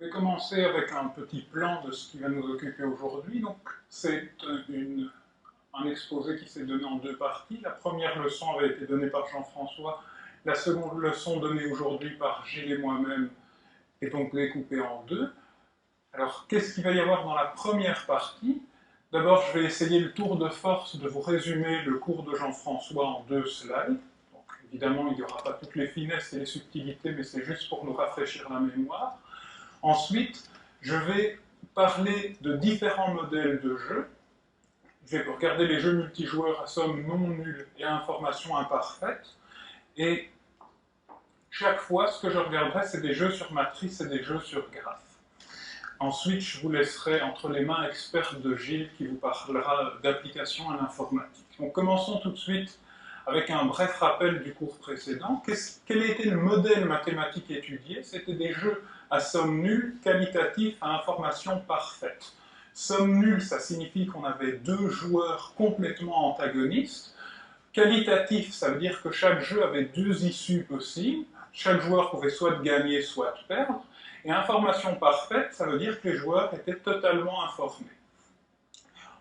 Je vais commencer avec un petit plan de ce qui va nous occuper aujourd'hui. Donc, c'est un exposé qui s'est donné en deux parties. La première leçon avait été donnée par Jean-François. La seconde leçon donnée aujourd'hui par Gilles et moi-même est donc découpée en deux. Alors, qu'est-ce qu'il va y avoir dans la première partie? D'abord, je vais essayer le tour de force de vous résumer le cours de Jean-François en deux slides. Donc, évidemment, il n'y aura pas toutes les finesses et les subtilités, mais c'est juste pour nous rafraîchir la mémoire. Ensuite, je vais parler de différents modèles de jeux. Je vais regarder les jeux multijoueurs à somme non nulle et à information imparfaite. Et chaque fois, ce que je regarderai, c'est des jeux sur matrice et des jeux sur graphe. Ensuite, je vous laisserai entre les mains expertes de Gilles qui vous parlera d'application à l'informatique. Donc, commençons tout de suite avec un bref rappel du cours précédent. Quel était le modèle mathématique étudié? C'était des jeux à somme nulle, qualitatifs à information parfaite. Somme nulle, ça signifie qu'on avait deux joueurs complètement antagonistes. Qualitatif, ça veut dire que chaque jeu avait deux issues possibles. Chaque joueur pouvait soit gagner, soit perdre. Et information parfaite, ça veut dire que les joueurs étaient totalement informés.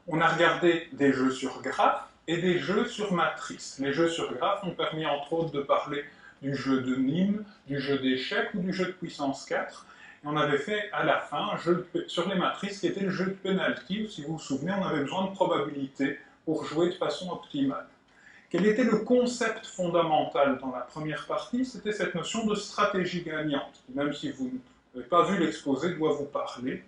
On a regardé des jeux sur graphe et des jeux sur matrice. Les jeux sur graphe ont permis entre autres de parler du jeu de Nîmes, du jeu d'échecs ou du jeu de puissance 4. Et on avait fait à la fin un jeu sur les matrices qui était le jeu de penalty, où si vous vous souvenez, on avait besoin de probabilité pour jouer de façon optimale. Quel était le concept fondamental dans la première partie? C'était cette notion de stratégie gagnante, même si vous n'avez pas vu l'exposé, doit vous parler.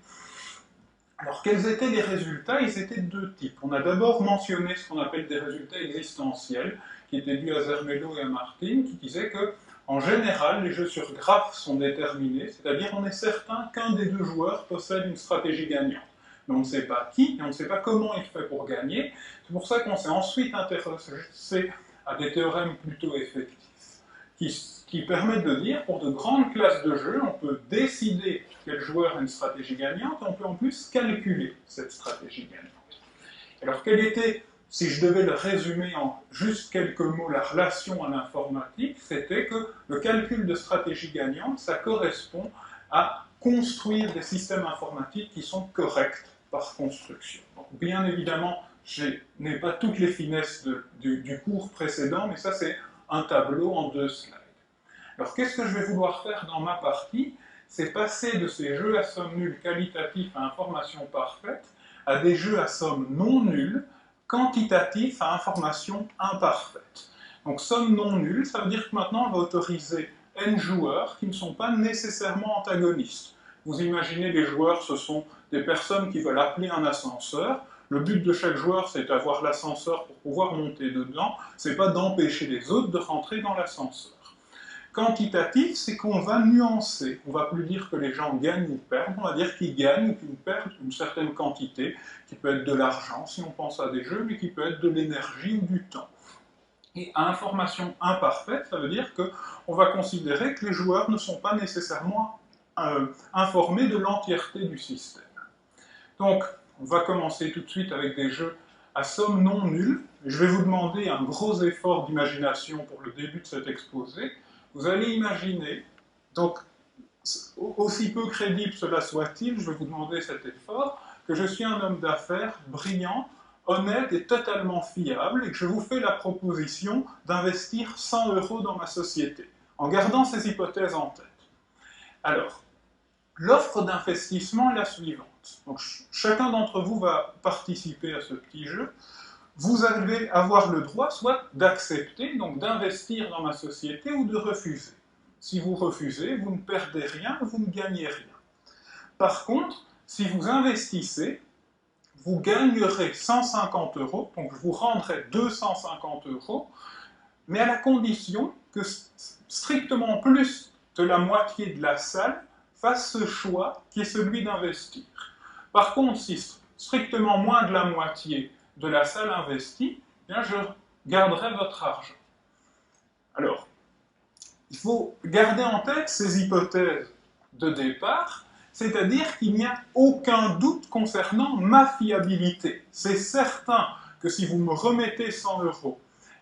Alors, quels étaient les résultats? Ils étaient de deux types. On a d'abord mentionné ce qu'on appelle des résultats existentiels, qui étaient dus à Zermelo et à Martin, qui disaient que, en général, les jeux sur graphe sont déterminés, c'est-à-dire on est certain qu'un des deux joueurs possède une stratégie gagnante. Mais on ne sait pas qui, et on ne sait pas comment il fait pour gagner. C'est pour ça qu'on s'est ensuite intéressé à des théorèmes plutôt effectifs, qui permettent de dire, pour de grandes classes de jeux, on peut décider quel joueur a une stratégie gagnante, et on peut en plus calculer cette stratégie gagnante. Alors, quelle était, si je devais le résumer en juste quelques mots, la relation à l'informatique, c'était que le calcul de stratégie gagnante, ça correspond à construire des systèmes informatiques qui sont corrects par construction. Donc, bien évidemment, je n'ai pas toutes les finesses du cours précédent, mais ça, c'est un tableau en deux slides. Alors, qu'est-ce que je vais vouloir faire dans ma partie? C'est passer de ces jeux à somme nulle qualitatifs à information parfaite à des jeux à somme non nulle, quantitatifs à information imparfaite. Donc, somme non nulle, ça veut dire que maintenant, on va autoriser N joueurs qui ne sont pas nécessairement antagonistes. Vous imaginez, les joueurs, ce sont des personnes qui veulent appeler un ascenseur. Le but de chaque joueur, c'est d'avoir l'ascenseur pour pouvoir monter dedans. C'est pas d'empêcher les autres de rentrer dans l'ascenseur. Quantitatif, c'est qu'on va nuancer. On va plus dire que les gens gagnent ou perdent, on va dire qu'ils gagnent ou qu'ils perdent une certaine quantité, qui peut être de l'argent si on pense à des jeux, mais qui peut être de l'énergie ou du temps. Et à information imparfaite, ça veut dire qu'on va considérer que les joueurs ne sont pas nécessairement informés de l'entièreté du système. Donc, on va commencer tout de suite avec des jeux à somme non nulle. Je vais vous demander un gros effort d'imagination pour le début de cet exposé. Vous allez imaginer, donc, aussi peu crédible cela soit-il, je vais vous demander cet effort, que je suis un homme d'affaires brillant, honnête et totalement fiable, et que je vous fais la proposition d'investir 100 € dans ma société, en gardant ces hypothèses en tête. Alors, l'offre d'investissement est la suivante. Donc, chacun d'entre vous va participer à ce petit jeu. Vous allez avoir le droit soit d'accepter, donc d'investir dans ma société, ou de refuser. Si vous refusez, vous ne perdez rien, vous ne gagnez rien. Par contre, si vous investissez, vous gagnerez 150 €, donc je vous rendrai 250 €, mais à la condition que strictement plus de la moitié de la salle fasse ce choix qui est celui d'investir. Par contre, si strictement moins de la moitié de la salle investie, eh bien je garderai votre argent. Alors, il faut garder en tête ces hypothèses de départ, c'est-à-dire qu'il n'y a aucun doute concernant ma fiabilité. C'est certain que si vous me remettez 100 €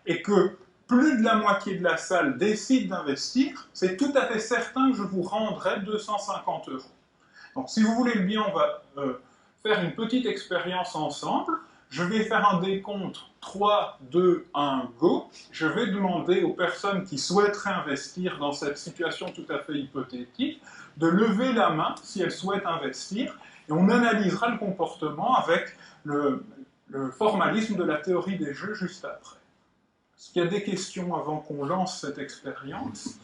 et que plus de la moitié de la salle décide d'investir, c'est tout à fait certain que je vous rendrai 250 €. Donc si vous voulez bien, on va faire une petite expérience ensemble. Je vais faire un décompte 3, 2, 1, go. Je vais demander aux personnes qui souhaiteraient investir dans cette situation tout à fait hypothétique de lever la main si elles souhaitent investir. Et on analysera le comportement avec le formalisme de la théorie des jeux juste après. Est-ce qu'il y a des questions avant qu'on lance cette expérience?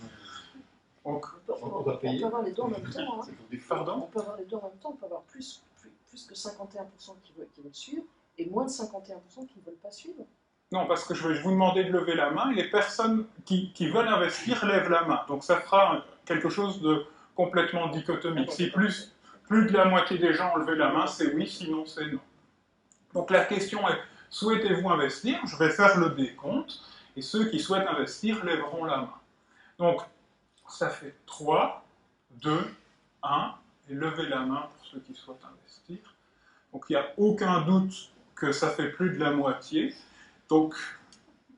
On peut avoir les deux en même temps. Hein. Pardon? On peut avoir les deux en même temps. On peut avoir plus que 51% qui veulent suivre et moins de 51% qui ne veulent pas suivre. Non, parce que je vais vous demander de lever la main et les personnes qui veulent investir lèvent la main. Donc ça fera quelque chose de complètement dichotomique. Si plus de la moitié des gens ont levé la main, c'est oui, sinon c'est non. Donc la question est, souhaitez-vous investir? Je vais faire le décompte et ceux qui souhaitent investir lèveront la main. Donc ça fait 3, 2, 1 et levez la main pour ceux qui souhaitent investir. Donc il n'y a aucun doute que ça fait plus de la moitié. Donc,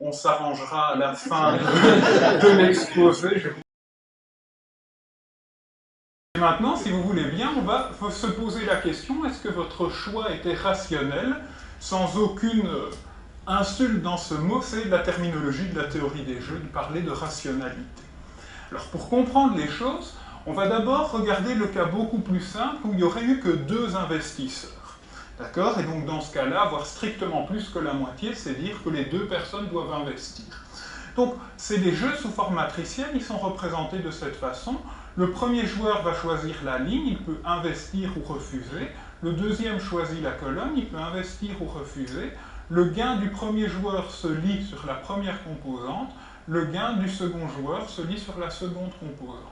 on s'arrangera à la fin de l'exposé. Et maintenant, si vous voulez bien, on va se poser la question, est-ce que votre choix était rationnel, sans aucune insulte dans ce mot, c'est la terminologie de la théorie des jeux, de parler de rationalité. Alors, pour comprendre les choses, on va d'abord regarder le cas beaucoup plus simple, où il n'y aurait eu que 2 investisseurs. D'accord? Et donc dans ce cas-là, avoir strictement plus que la moitié, c'est dire que les 2 personnes doivent investir. Donc c'est des jeux sous forme matricielle, ils sont représentés de cette façon. Le premier joueur va choisir la ligne, il peut investir ou refuser. Le deuxième choisit la colonne, il peut investir ou refuser. Le gain du premier joueur se lie sur la première composante. Le gain du second joueur se lie sur la seconde composante.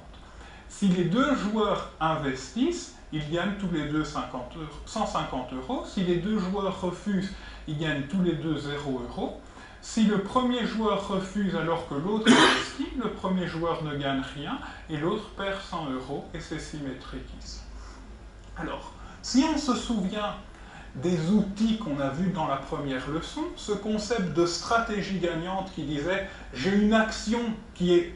Si les 2 joueurs investissent, ils gagnent tous les deux 150 €. Si les 2 joueurs refusent, ils gagnent tous les deux 0 €. Si le premier joueur refuse alors que l'autre investit, le premier joueur ne gagne rien et l'autre perd 100 € et c'est symétrique ici. Alors, si on se souvient des outils qu'on a vus dans la première leçon, ce concept de stratégie gagnante qui disait « j'ai une action qui est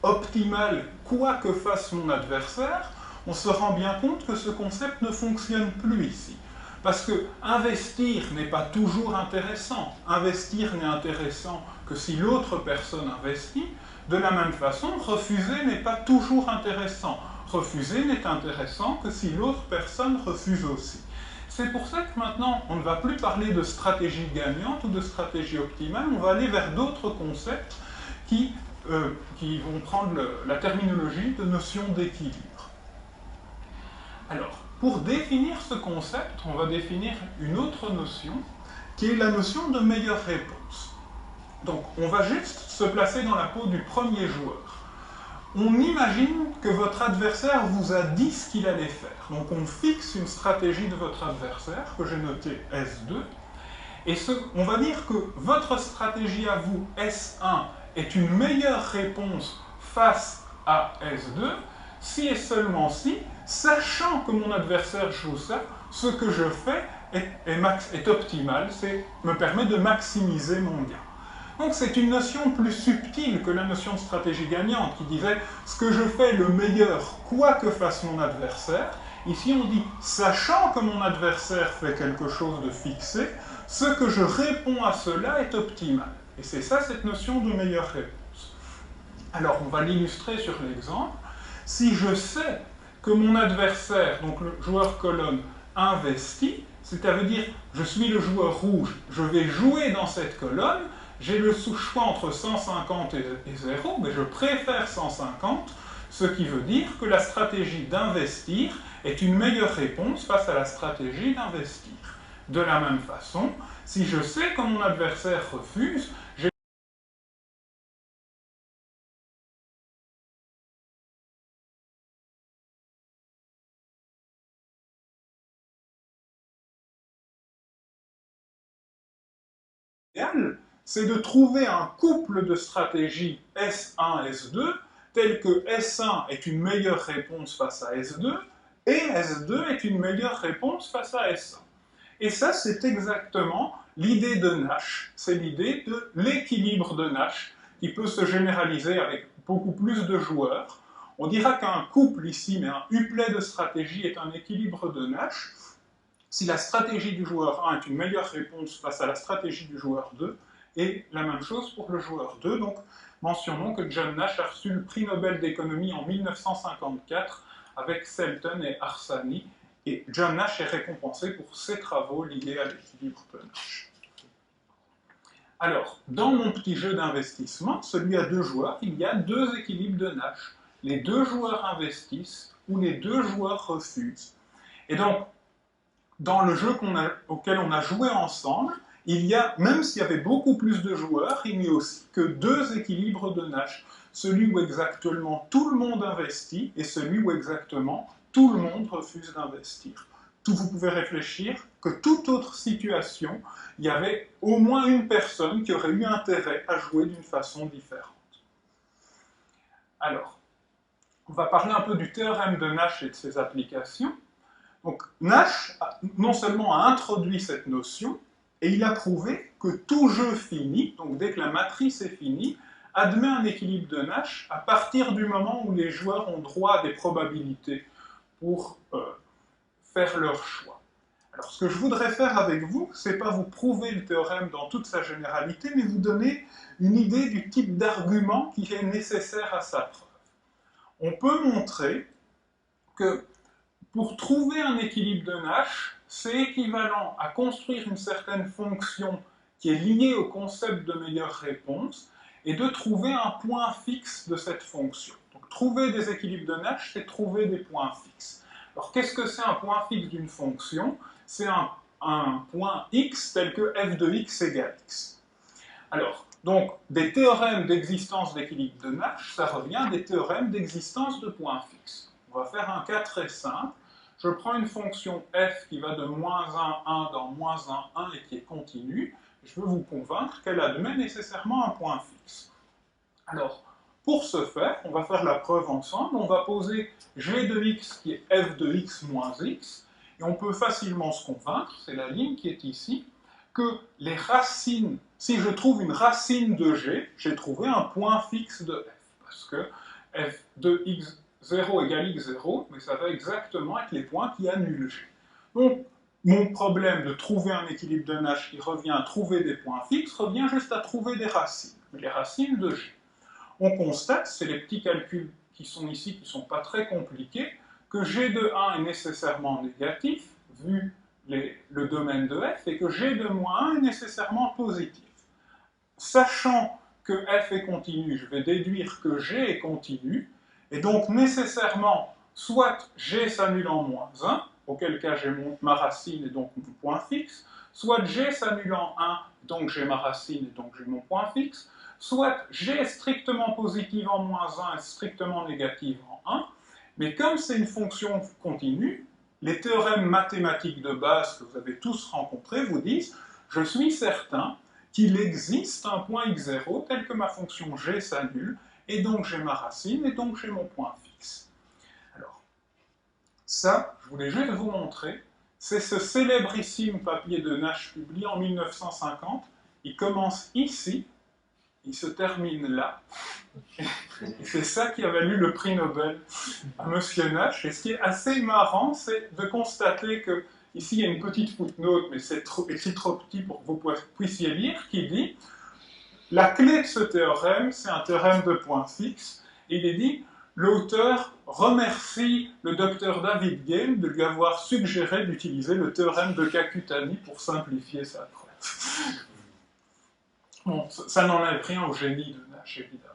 optimale quoi que fasse mon adversaire », on se rend bien compte que ce concept ne fonctionne plus ici. Parce que investir n'est pas toujours intéressant. Investir n'est intéressant que si l'autre personne investit. De la même façon, refuser n'est pas toujours intéressant. Refuser n'est intéressant que si l'autre personne refuse aussi. C'est pour ça que maintenant, on ne va plus parler de stratégie gagnante ou de stratégie optimale, on va aller vers d'autres concepts qui vont prendre la terminologie de notion d'équilibre. Alors, pour définir ce concept, on va définir une autre notion, qui est la notion de meilleure réponse. Donc, on va juste se placer dans la peau du premier joueur. On imagine que votre adversaire vous a dit ce qu'il allait faire. Donc, on fixe une stratégie de votre adversaire, que j'ai notée S2, et on va dire que votre stratégie à vous, S1, est une meilleure réponse face à S2, si et seulement si, sachant que mon adversaire joue ça, ce que je fais est optimal, me permet de maximiser mon gain. Donc c'est une notion plus subtile que la notion de stratégie gagnante qui disait « ce que je fais le meilleur, quoi que fasse mon adversaire ». Ici on dit « sachant que mon adversaire fait quelque chose de fixé, ce que je réponds à cela est optimal ». Et c'est ça cette notion de meilleure réponse. Alors on va l'illustrer sur l'exemple. Si je sais que mon adversaire, donc le joueur colonne, investit, c'est-à-dire je suis le joueur rouge, je vais jouer dans cette colonne, j'ai le choix entre 150 et 0, mais je préfère 150, ce qui veut dire que la stratégie d'investir est une meilleure réponse face à la stratégie d'investir. De la même façon, si je sais que mon adversaire refuse, j'ai c'est de trouver un couple de stratégies S1, S2, tel que S1 est une meilleure réponse face à S2, et S2 est une meilleure réponse face à S1. Et ça, c'est exactement l'idée de Nash, c'est l'idée de l'équilibre de Nash, qui peut se généraliser avec beaucoup plus de joueurs. On dira qu'un couple ici, mais un uplet de stratégie est un équilibre de Nash si la stratégie du joueur 1 est une meilleure réponse face à la stratégie du joueur 2, et la même chose pour le joueur 2. Donc, mentionnons que John Nash a reçu le prix Nobel d'économie en 1954 avec Selton et Harsanyi, et John Nash est récompensé pour ses travaux liés à l'équilibre de Nash. Alors, dans mon petit jeu d'investissement, celui à 2 joueurs, il y a 2 équilibres de Nash. Les 2 joueurs investissent ou les 2 joueurs refusent. Et donc, dans le jeu auquel on a joué ensemble, il y a, même s'il y avait beaucoup plus de joueurs, il n'y a aussi que 2 équilibres de Nash. Celui où exactement tout le monde investit et celui où exactement tout le monde refuse d'investir. Vous pouvez réfléchir que toute autre situation, il y avait au moins une personne qui aurait eu intérêt à jouer d'une façon différente. Alors, on va parler un peu du théorème de Nash et de ses applications. Donc, Nash, non seulement a introduit cette notion, et il a prouvé que tout jeu fini, donc dès que la matrice est finie, admet un équilibre de Nash à partir du moment où les joueurs ont droit à des probabilités pour faire leur choix. Alors, ce que je voudrais faire avec vous, c'est pas vous prouver le théorème dans toute sa généralité, mais vous donner une idée du type d'argument qui est nécessaire à sa preuve. On peut montrer que pour trouver un équilibre de Nash, c'est équivalent à construire une certaine fonction qui est liée au concept de meilleure réponse et de trouver un point fixe de cette fonction. Donc, trouver des équilibres de Nash, c'est trouver des points fixes. Alors, qu'est-ce que c'est un point fixe d'une fonction? C'est un point x tel que f de x égale x. Alors, donc, des théorèmes d'existence d'équilibre de Nash, ça revient à des théorèmes d'existence de points fixes. On va faire un cas très simple. Je prends une fonction f qui va de moins 1, 1 dans moins 1, 1 et qui est continue. Je veux vous convaincre qu'elle admet nécessairement un point fixe. Alors, pour ce faire, on va faire la preuve ensemble. On va poser g de x qui est f de x moins x. Et on peut facilement se convaincre, c'est la ligne qui est ici, que les racines, si je trouve une racine de g, j'ai trouvé un point fixe de f. Parce que f de x0 égale x0, mais ça va exactement être les points qui annulent g. Donc, mon problème de trouver un équilibre de Nash qui revient à trouver des points fixes revient juste à trouver des racines, les racines de g. On constate, c'est les petits calculs qui sont ici, qui ne sont pas très compliqués, que g de 1 est nécessairement négatif, vu le domaine de f, et que g de moins 1 est nécessairement positif. Sachant que f est continu, je vais déduire que g est continu, et donc nécessairement, soit g s'annule en moins 1, auquel cas j'ai ma racine et donc mon point fixe, soit g s'annule en 1, donc j'ai ma racine et donc j'ai mon point fixe, soit g est strictement positive en moins 1 et strictement négative en 1, mais comme c'est une fonction continue, les théorèmes mathématiques de base que vous avez tous rencontrés vous disent « je suis certain qu'il existe un point x0 tel que ma fonction g s'annule, et donc j'ai ma racine, et donc j'ai mon point fixe. » Alors, ça, je voulais juste vous montrer, c'est ce célébrissime papier de Nash publié en 1950. Il commence ici, il se termine là. Et c'est ça qui a valu le prix Nobel à Monsieur Nash. Et ce qui est assez marrant, c'est de constater que ici il y a une petite footnote, mais c'est écrit trop petit pour que vous puissiez lire, qui dit la clé de ce théorème, c'est un théorème de points fixes. Et il est dit l'auteur remercie le docteur David Game de lui avoir suggéré d'utiliser le théorème de Kakutani pour simplifier sa preuve. Bon, ça n'enlève rien au génie de Nash, évidemment.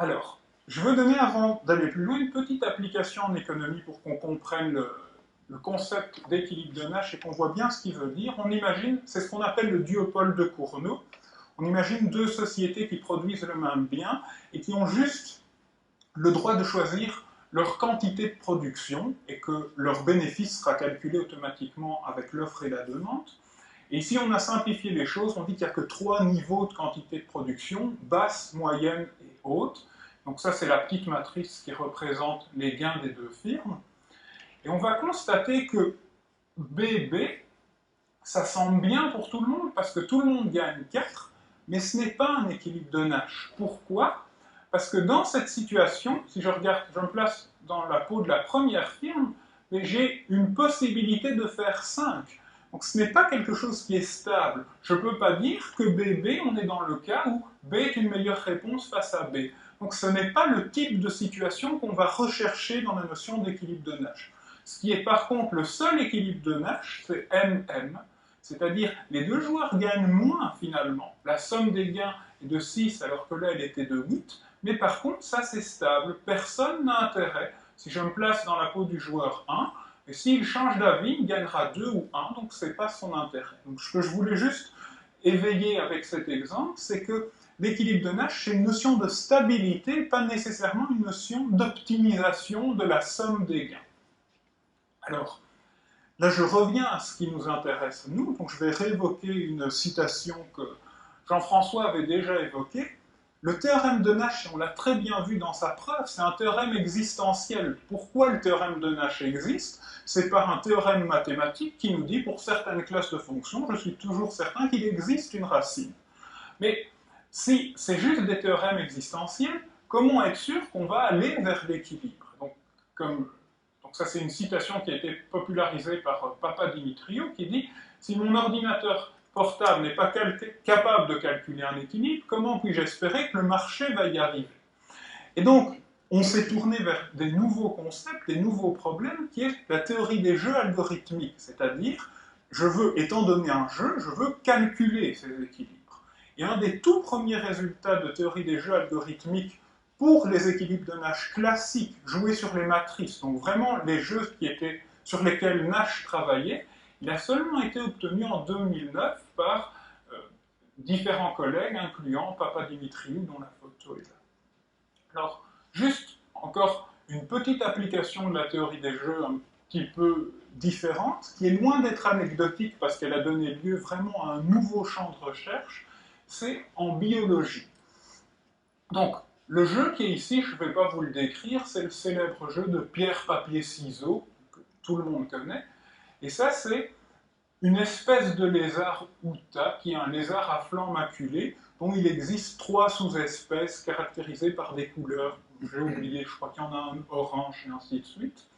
Alors, je veux donner, avant d'aller plus loin, une petite application en économie pour qu'on comprenne le concept d'équilibre de Nash et qu'on voit bien ce qu'il veut dire. On imagine, c'est ce qu'on appelle le duopole de Cournot. On imagine 2 sociétés qui produisent le même bien et qui ont juste le droit de choisir leur quantité de production et que leur bénéfice sera calculé automatiquement avec l'offre et la demande. Et ici, on a simplifié les choses, on dit qu'il n'y a que 3 niveaux de quantité de production, basse, moyenne et haute. Donc ça, c'est la petite matrice qui représente les gains des 2 firmes. Et on va constater que BB, ça semble bien pour tout le monde, parce que tout le monde gagne 4, mais ce n'est pas un équilibre de Nash. Pourquoi ? Parce que dans cette situation, si je regarde, je me place dans la peau de la première firme, j'ai une possibilité de faire 5. Donc ce n'est pas quelque chose qui est stable. Je ne peux pas dire que BB, on est dans le cas où B est une meilleure réponse face à B. Donc ce n'est pas le type de situation qu'on va rechercher dans la notion d'équilibre de Nash. Ce qui est par contre le seul équilibre de Nash, c'est MM, c'est-à-dire les deux joueurs gagnent moins finalement. La somme des gains est de 6 alors que là elle était de 8, mais par contre ça c'est stable, personne n'a intérêt. Si je me place dans la peau du joueur 1, et s'il change d'avis, il gagnera 2 ou 1, donc ce n'est pas son intérêt. Donc ce que je voulais juste éveiller avec cet exemple, c'est que l'équilibre de Nash, c'est une notion de stabilité, pas nécessairement une notion d'optimisation de la somme des gains. Alors, là je reviens à ce qui nous intéresse nous, donc je vais réévoquer une citation que Jean-François avait déjà évoquée. Le théorème de Nash, on l'a très bien vu dans sa preuve, c'est un théorème existentiel. Pourquoi le théorème de Nash existe? C'est par un théorème mathématique qui nous dit, pour certaines classes de fonctions, je suis toujours certain qu'il existe une racine. Mais si c'est juste des théorèmes existentiels, comment être sûr qu'on va aller vers l'équilibre? Donc ça c'est une citation qui a été popularisée par Papadimitriou qui dit « Si mon ordinateur portable n'est pas capable de calculer un équilibre, comment puis-je espérer que le marché va y arriver ?» Et donc, on s'est tourné vers des nouveaux concepts, des nouveaux problèmes, qui est la théorie des jeux algorithmiques, c'est-à-dire, étant donné un jeu, je veux calculer ces équilibres. Et un des tout premiers résultats de théorie des jeux algorithmiques pour les équilibres de Nash classiques, joués sur les matrices, donc vraiment les jeux sur lesquels Nash travaillait, il a seulement été obtenu en 2009 par différents collègues, incluant Papadimitriou, dont la photo est là. Alors, juste encore une petite application de la théorie des jeux un petit peu différente, qui est loin d'être anecdotique parce qu'elle a donné lieu vraiment à un nouveau champ de recherche, c'est en biologie. Donc, le jeu qui est ici, je ne vais pas vous le décrire, c'est le célèbre jeu de pierre, papier, ciseaux, que tout le monde connaît, et ça c'est une espèce de lézard Outa, qui est un lézard à flanc maculé, dont il existe 3 sous-espèces caractérisées par des couleurs. J'ai oublié, je crois qu'il y en a un orange et ainsi de suite.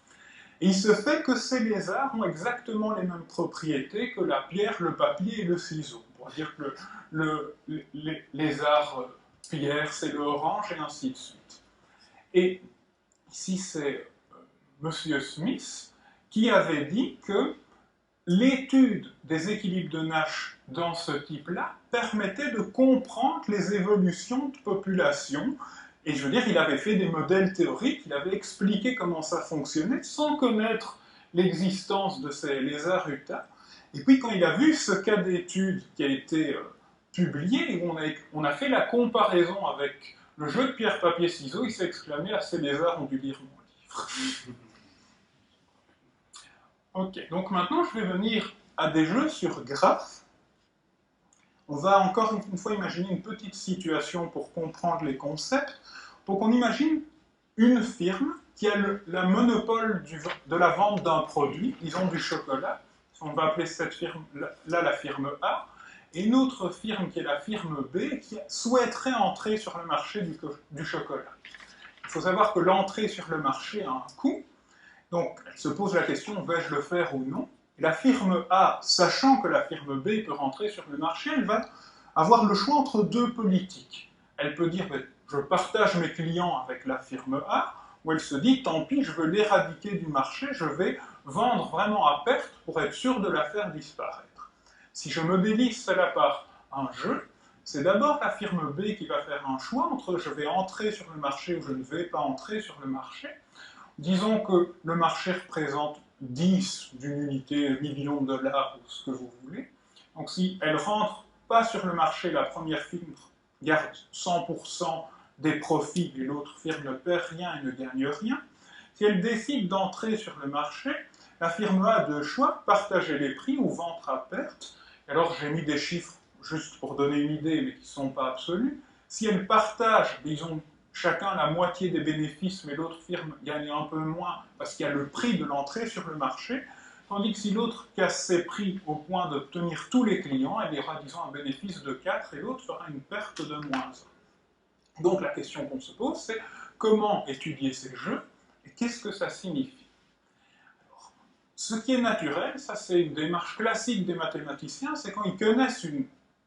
Et il se fait que ces lézards ont exactement les mêmes propriétés que la pierre, le papier et le ciseau. On pourrait dire que le lézard pierre, c'est le orange et ainsi de suite. Et ici, c'est Monsieur Smith qui avait dit que l'étude des équilibres de Nash dans ce type-là permettait de comprendre les évolutions de population. Et je veux dire, il avait fait des modèles théoriques, il avait expliqué comment ça fonctionnait sans connaître l'existence de ces lézards Utah. Et puis quand il a vu ce cas d'étude qui a été publié, où on a fait la comparaison avec le jeu de pierre, papier, ciseaux, il s'est exclamé « Ah, ces lézards ont dû lire mon livre ». Ok, donc maintenant je vais venir à des jeux sur graphes. On va encore une fois imaginer une petite situation pour comprendre les concepts. Donc on imagine une firme qui a la monopole de la vente d'un produit, disons du chocolat. On va appeler cette firme-là la firme A. Et une autre firme qui est la firme B qui souhaiterait entrer sur le marché du chocolat. Il faut savoir que l'entrée sur le marché a un coût. Donc, elle se pose la question, vais-je le faire ou non? Et la firme A, sachant que la firme B peut rentrer sur le marché, elle va avoir le choix entre 2 politiques. Elle peut dire, je partage mes clients avec la firme A, ou elle se dit, tant pis, je veux l'éradiquer du marché, je vais vendre vraiment à perte pour être sûr de la faire disparaître. Si je modélise cela par un jeu, c'est d'abord la firme B qui va faire un choix entre je vais entrer sur le marché ou je ne vais pas entrer sur le marché. Disons que le marché représente 10 d'une unité, million de dollars ou ce que vous voulez. Donc si elle ne rentre pas sur le marché, la première firme garde 100% des profits et l'autre firme ne perd rien et ne gagne rien. Si elle décide d'entrer sur le marché, la firme A a 2 choix, partager les prix ou vendre à perte. Alors j'ai mis des chiffres juste pour donner une idée, mais qui ne sont pas absolus. Si elle partage, disons, chacun la moitié des bénéfices, mais l'autre firme gagne un peu moins parce qu'il y a le prix de l'entrée sur le marché, tandis que si l'autre casse ses prix au point d'obtenir tous les clients, elle aura, disons, un bénéfice de 4 et l'autre fera une perte de -1. Donc la question qu'on se pose, c'est comment étudier ces jeux et qu'est-ce que ça signifie? Alors, ce qui est naturel, ça c'est une démarche classique des mathématiciens, c'est quand ils connaissent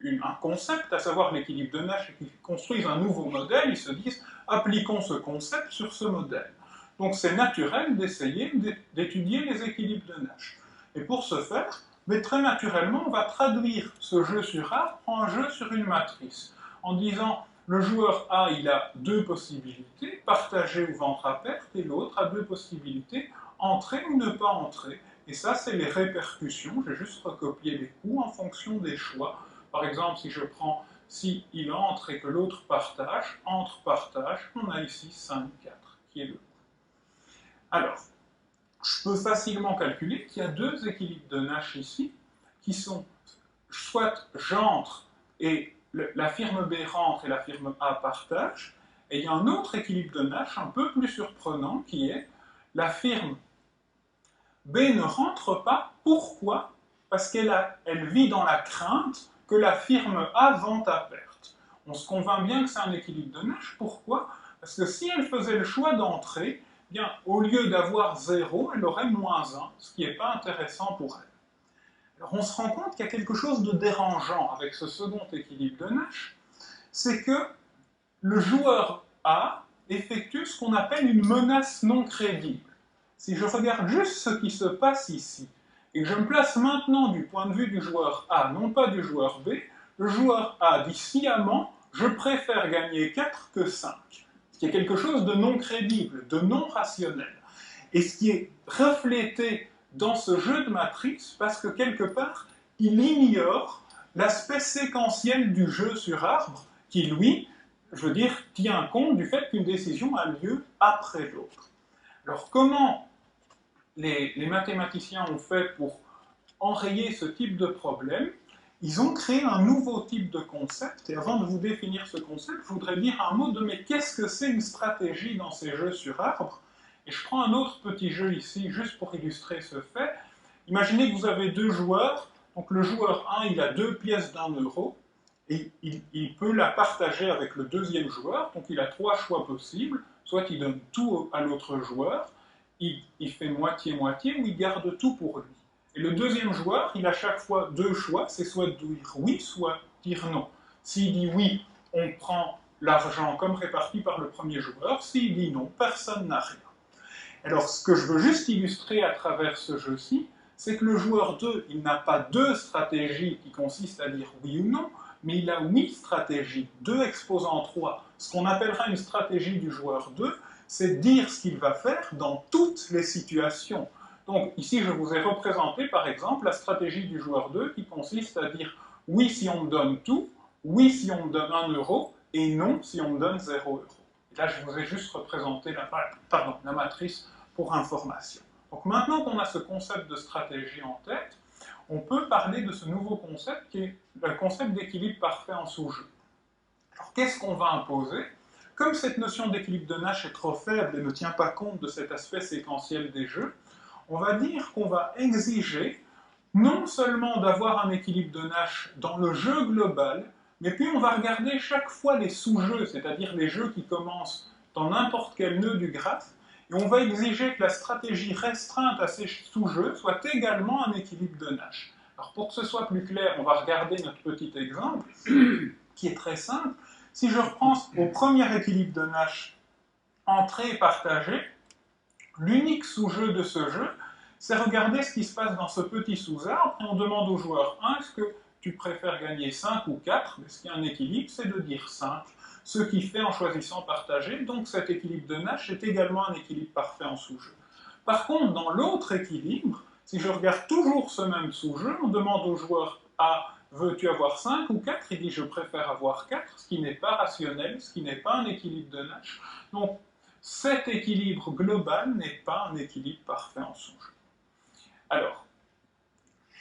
un concept, à savoir l'équilibre de Nash, et qu'ils construisent un nouveau modèle, ils se disent appliquons ce concept sur ce modèle. Donc c'est naturel d'essayer d'étudier les équilibres de Nash. Et pour ce faire, mais très naturellement, on va traduire ce jeu sur A en un jeu sur une matrice, en disant le joueur A, il a deux possibilités, partager ou vendre à perte, et l'autre a deux possibilités, entrer ou ne pas entrer. Et ça, c'est les répercussions. J'ai juste recopié les coûts en fonction des choix. Par exemple, si je prends, si il entre et que l'autre partage, entre, partage, on a ici 5, 4, qui est le coût. Alors, je peux facilement calculer qu'il y a deux équilibres de Nash ici, qui sont soit j'entre et la firme B rentre et la firme A partage, et il y a un autre équilibre de Nash un peu plus surprenant qui est la firme B ne rentre pas. Pourquoi? Parce qu'elle vit dans la crainte que la firme A vende à perte. On se convainc bien que c'est un équilibre de Nash. Pourquoi? Parce que si elle faisait le choix d'entrer, bien, au lieu d'avoir 0, elle aurait moins 1, ce qui n'est pas intéressant pour elle. Alors on se rend compte qu'il y a quelque chose de dérangeant avec ce second équilibre de Nash, c'est que le joueur A effectue ce qu'on appelle une menace non crédible. Si je regarde juste ce qui se passe ici, et que je me place maintenant du point de vue du joueur A, non pas du joueur B, le joueur A dit sciemment « je préfère gagner 4 que 5 », ce qui est quelque chose de non crédible, de non rationnel, et ce qui est reflété dans ce jeu de matrice, parce que quelque part, il ignore l'aspect séquentiel du jeu sur arbre, qui lui, je veux dire, tient compte du fait qu'une décision a lieu après l'autre. Alors comment les mathématiciens ont fait pour enrayer ce type de problème? Ils ont créé un nouveau type de concept, et avant de vous définir ce concept, je voudrais dire un mot de mais qu'est-ce que c'est une stratégie dans ces jeux sur arbre? Et je prends un autre petit jeu ici, juste pour illustrer ce fait. Imaginez que vous avez deux joueurs, donc le joueur 1, il a deux pièces d'1 euro, et il peut la partager avec le deuxième joueur, donc il a trois choix possibles, soit il donne tout à l'autre joueur, il fait moitié-moitié, ou il garde tout pour lui. Et le deuxième joueur, il a chaque fois deux choix, c'est soit dire oui, soit dire non. S'il dit oui, on prend l'argent comme réparti par le premier joueur, s'il dit non, personne n'a rien. Alors, ce que je veux juste illustrer à travers ce jeu-ci, c'est que le joueur 2, il n'a pas deux stratégies qui consistent à dire oui ou non, mais il a 8 stratégies, 2 exposant 3. Ce qu'on appellera une stratégie du joueur 2, c'est dire ce qu'il va faire dans toutes les situations. Donc ici, je vous ai représenté, par exemple, la stratégie du joueur 2 qui consiste à dire oui si on me donne tout, oui si on me donne 1 euro, et non si on me donne 0 euro. Et là, je vous ai juste représenté la matrice pour information. Donc maintenant qu'on a ce concept de stratégie en tête, on peut parler de ce nouveau concept qui est le concept d'équilibre parfait en sous-jeu. Alors qu'est-ce qu'on va imposer? Comme cette notion d'équilibre de Nash est trop faible et ne tient pas compte de cet aspect séquentiel des jeux, on va dire qu'on va exiger non seulement d'avoir un équilibre de Nash dans le jeu global, mais puis on va regarder chaque fois les sous-jeux, c'est-à-dire les jeux qui commencent dans n'importe quel nœud du graphe, et on va exiger que la stratégie restreinte à ces sous-jeux soit également un équilibre de Nash. Alors pour que ce soit plus clair, on va regarder notre petit exemple, qui est très simple. Si je reprends au premier équilibre de Nash, entrée et partagée, l'unique sous-jeu de ce jeu, c'est regarder ce qui se passe dans ce petit sous-arbre, et on demande au joueur 1, est-ce que tu préfères gagner 5 ou 4? Mais ce qui est un équilibre, c'est de dire 5. Ce qui fait en choisissant partager, donc cet équilibre de Nash est également un équilibre parfait en sous-jeu. Par contre, dans l'autre équilibre, si je regarde toujours ce même sous-jeu, on demande au joueur A, veux-tu avoir 5 ou 4? Il dit, je préfère avoir 4, ce qui n'est pas rationnel, ce qui n'est pas un équilibre de Nash. Donc, cet équilibre global n'est pas un équilibre parfait en sous-jeu. Alors,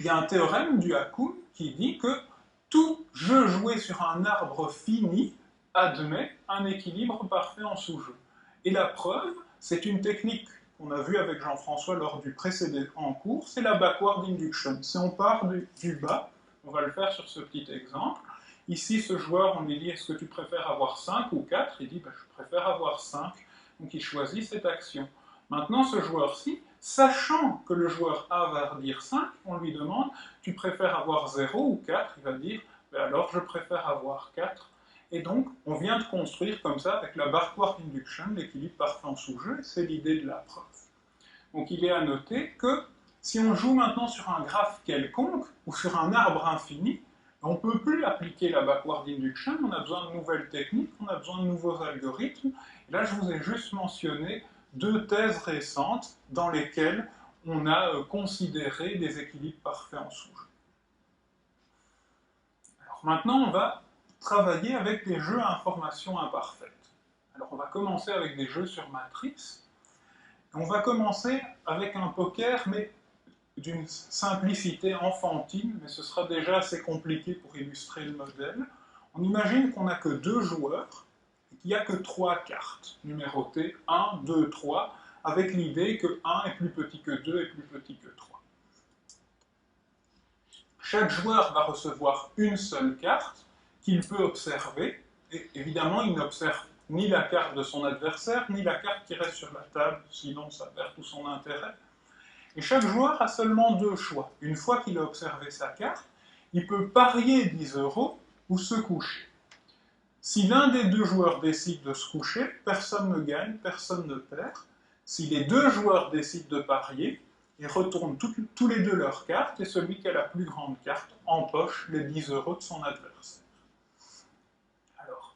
il y a un théorème du Hakoum qui dit que tout jeu joué sur un arbre fini admet un équilibre parfait en sous-jeu. Et la preuve, c'est une technique qu'on a vue avec Jean-François lors du précédent cours, c'est la backward induction. Si on part du bas, on va le faire sur ce petit exemple, Ici, ce joueur, on lui dit, est-ce que tu préfères avoir 5 ou 4? Il dit, ben, je préfère avoir 5. Donc il choisit cette action. Maintenant, ce joueur-ci, sachant que le joueur A va dire 5, on lui demande, tu préfères avoir 0 ou 4? Il va dire, ben alors je préfère avoir 4. Et donc, on vient de construire comme ça, avec la backward induction, l'équilibre parfait en sous-jeu, et c'est l'idée de la preuve. Donc il est à noter que si on joue maintenant sur un graphe quelconque, ou sur un arbre infini, on ne peut plus appliquer la backward induction, on a besoin de nouvelles techniques, on a besoin de nouveaux algorithmes. Et là, je vous ai juste mentionné 2 thèses récentes dans lesquelles on a considéré des équilibres parfaits en sous-jeu. Alors maintenant, on va travailler avec des jeux à information imparfaite. Alors on va commencer avec des jeux sur matrice. On va commencer avec un poker, mais d'une simplicité enfantine, mais ce sera déjà assez compliqué pour illustrer le modèle. On imagine qu'on n'a que 2 joueurs et qu'il n'y a que 3 cartes, numérotées 1, 2, 3, avec l'idée que 1 est plus petit que 2 et plus petit que 3. Chaque joueur va recevoir une seule carte qu'il peut observer, et évidemment il n'observe ni la carte de son adversaire, ni la carte qui reste sur la table, sinon ça perd tout son intérêt. Et chaque joueur a seulement 2 choix. Une fois qu'il a observé sa carte, il peut parier 10 € ou se coucher. Si l'un des 2 joueurs décide de se coucher, personne ne gagne, personne ne perd. Si les 2 joueurs décident de parier, ils retournent tous les 2 leurs cartes, et celui qui a la plus grande carte empoche les 10 € de son adversaire. Alors,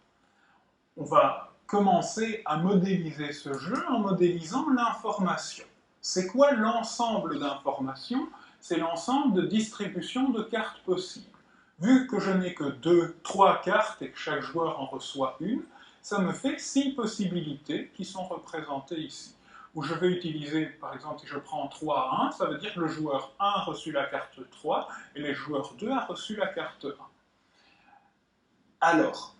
on va commencer à modéliser ce jeu en modélisant l'information. C'est quoi l'ensemble d'informations? C'est l'ensemble de distributions de cartes possibles. Vu que je n'ai que 3 cartes et que chaque joueur en reçoit une, ça me fait 6 possibilités qui sont représentées ici. Où je vais utiliser, par exemple, si je prends 3 à 1, ça veut dire que le joueur 1 a reçu la carte 3 et le joueur 2 a reçu la carte 1. Alors,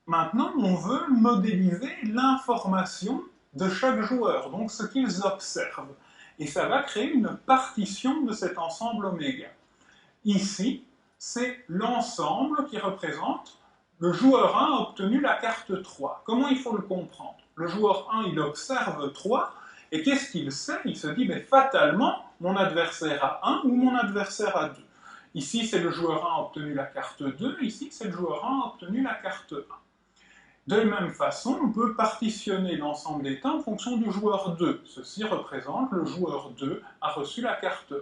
maintenant, on veut modéliser l'information de chaque joueur, donc ce qu'ils observent. Et ça va créer une partition de cet ensemble oméga. Ici, c'est l'ensemble qui représente le joueur 1 a obtenu la carte 3. Comment il faut le comprendre? Le joueur 1, il observe 3, et qu'est-ce qu'il sait? Il se dit, mais fatalement, mon adversaire a 1 ou mon adversaire a 2. Ici, c'est le joueur 1 a obtenu la carte 2, ici, c'est le joueur 1 a obtenu la carte 1. De la même façon, on peut partitionner l'ensemble des temps en fonction du joueur 2. Ceci représente le joueur 2 a reçu la carte 1.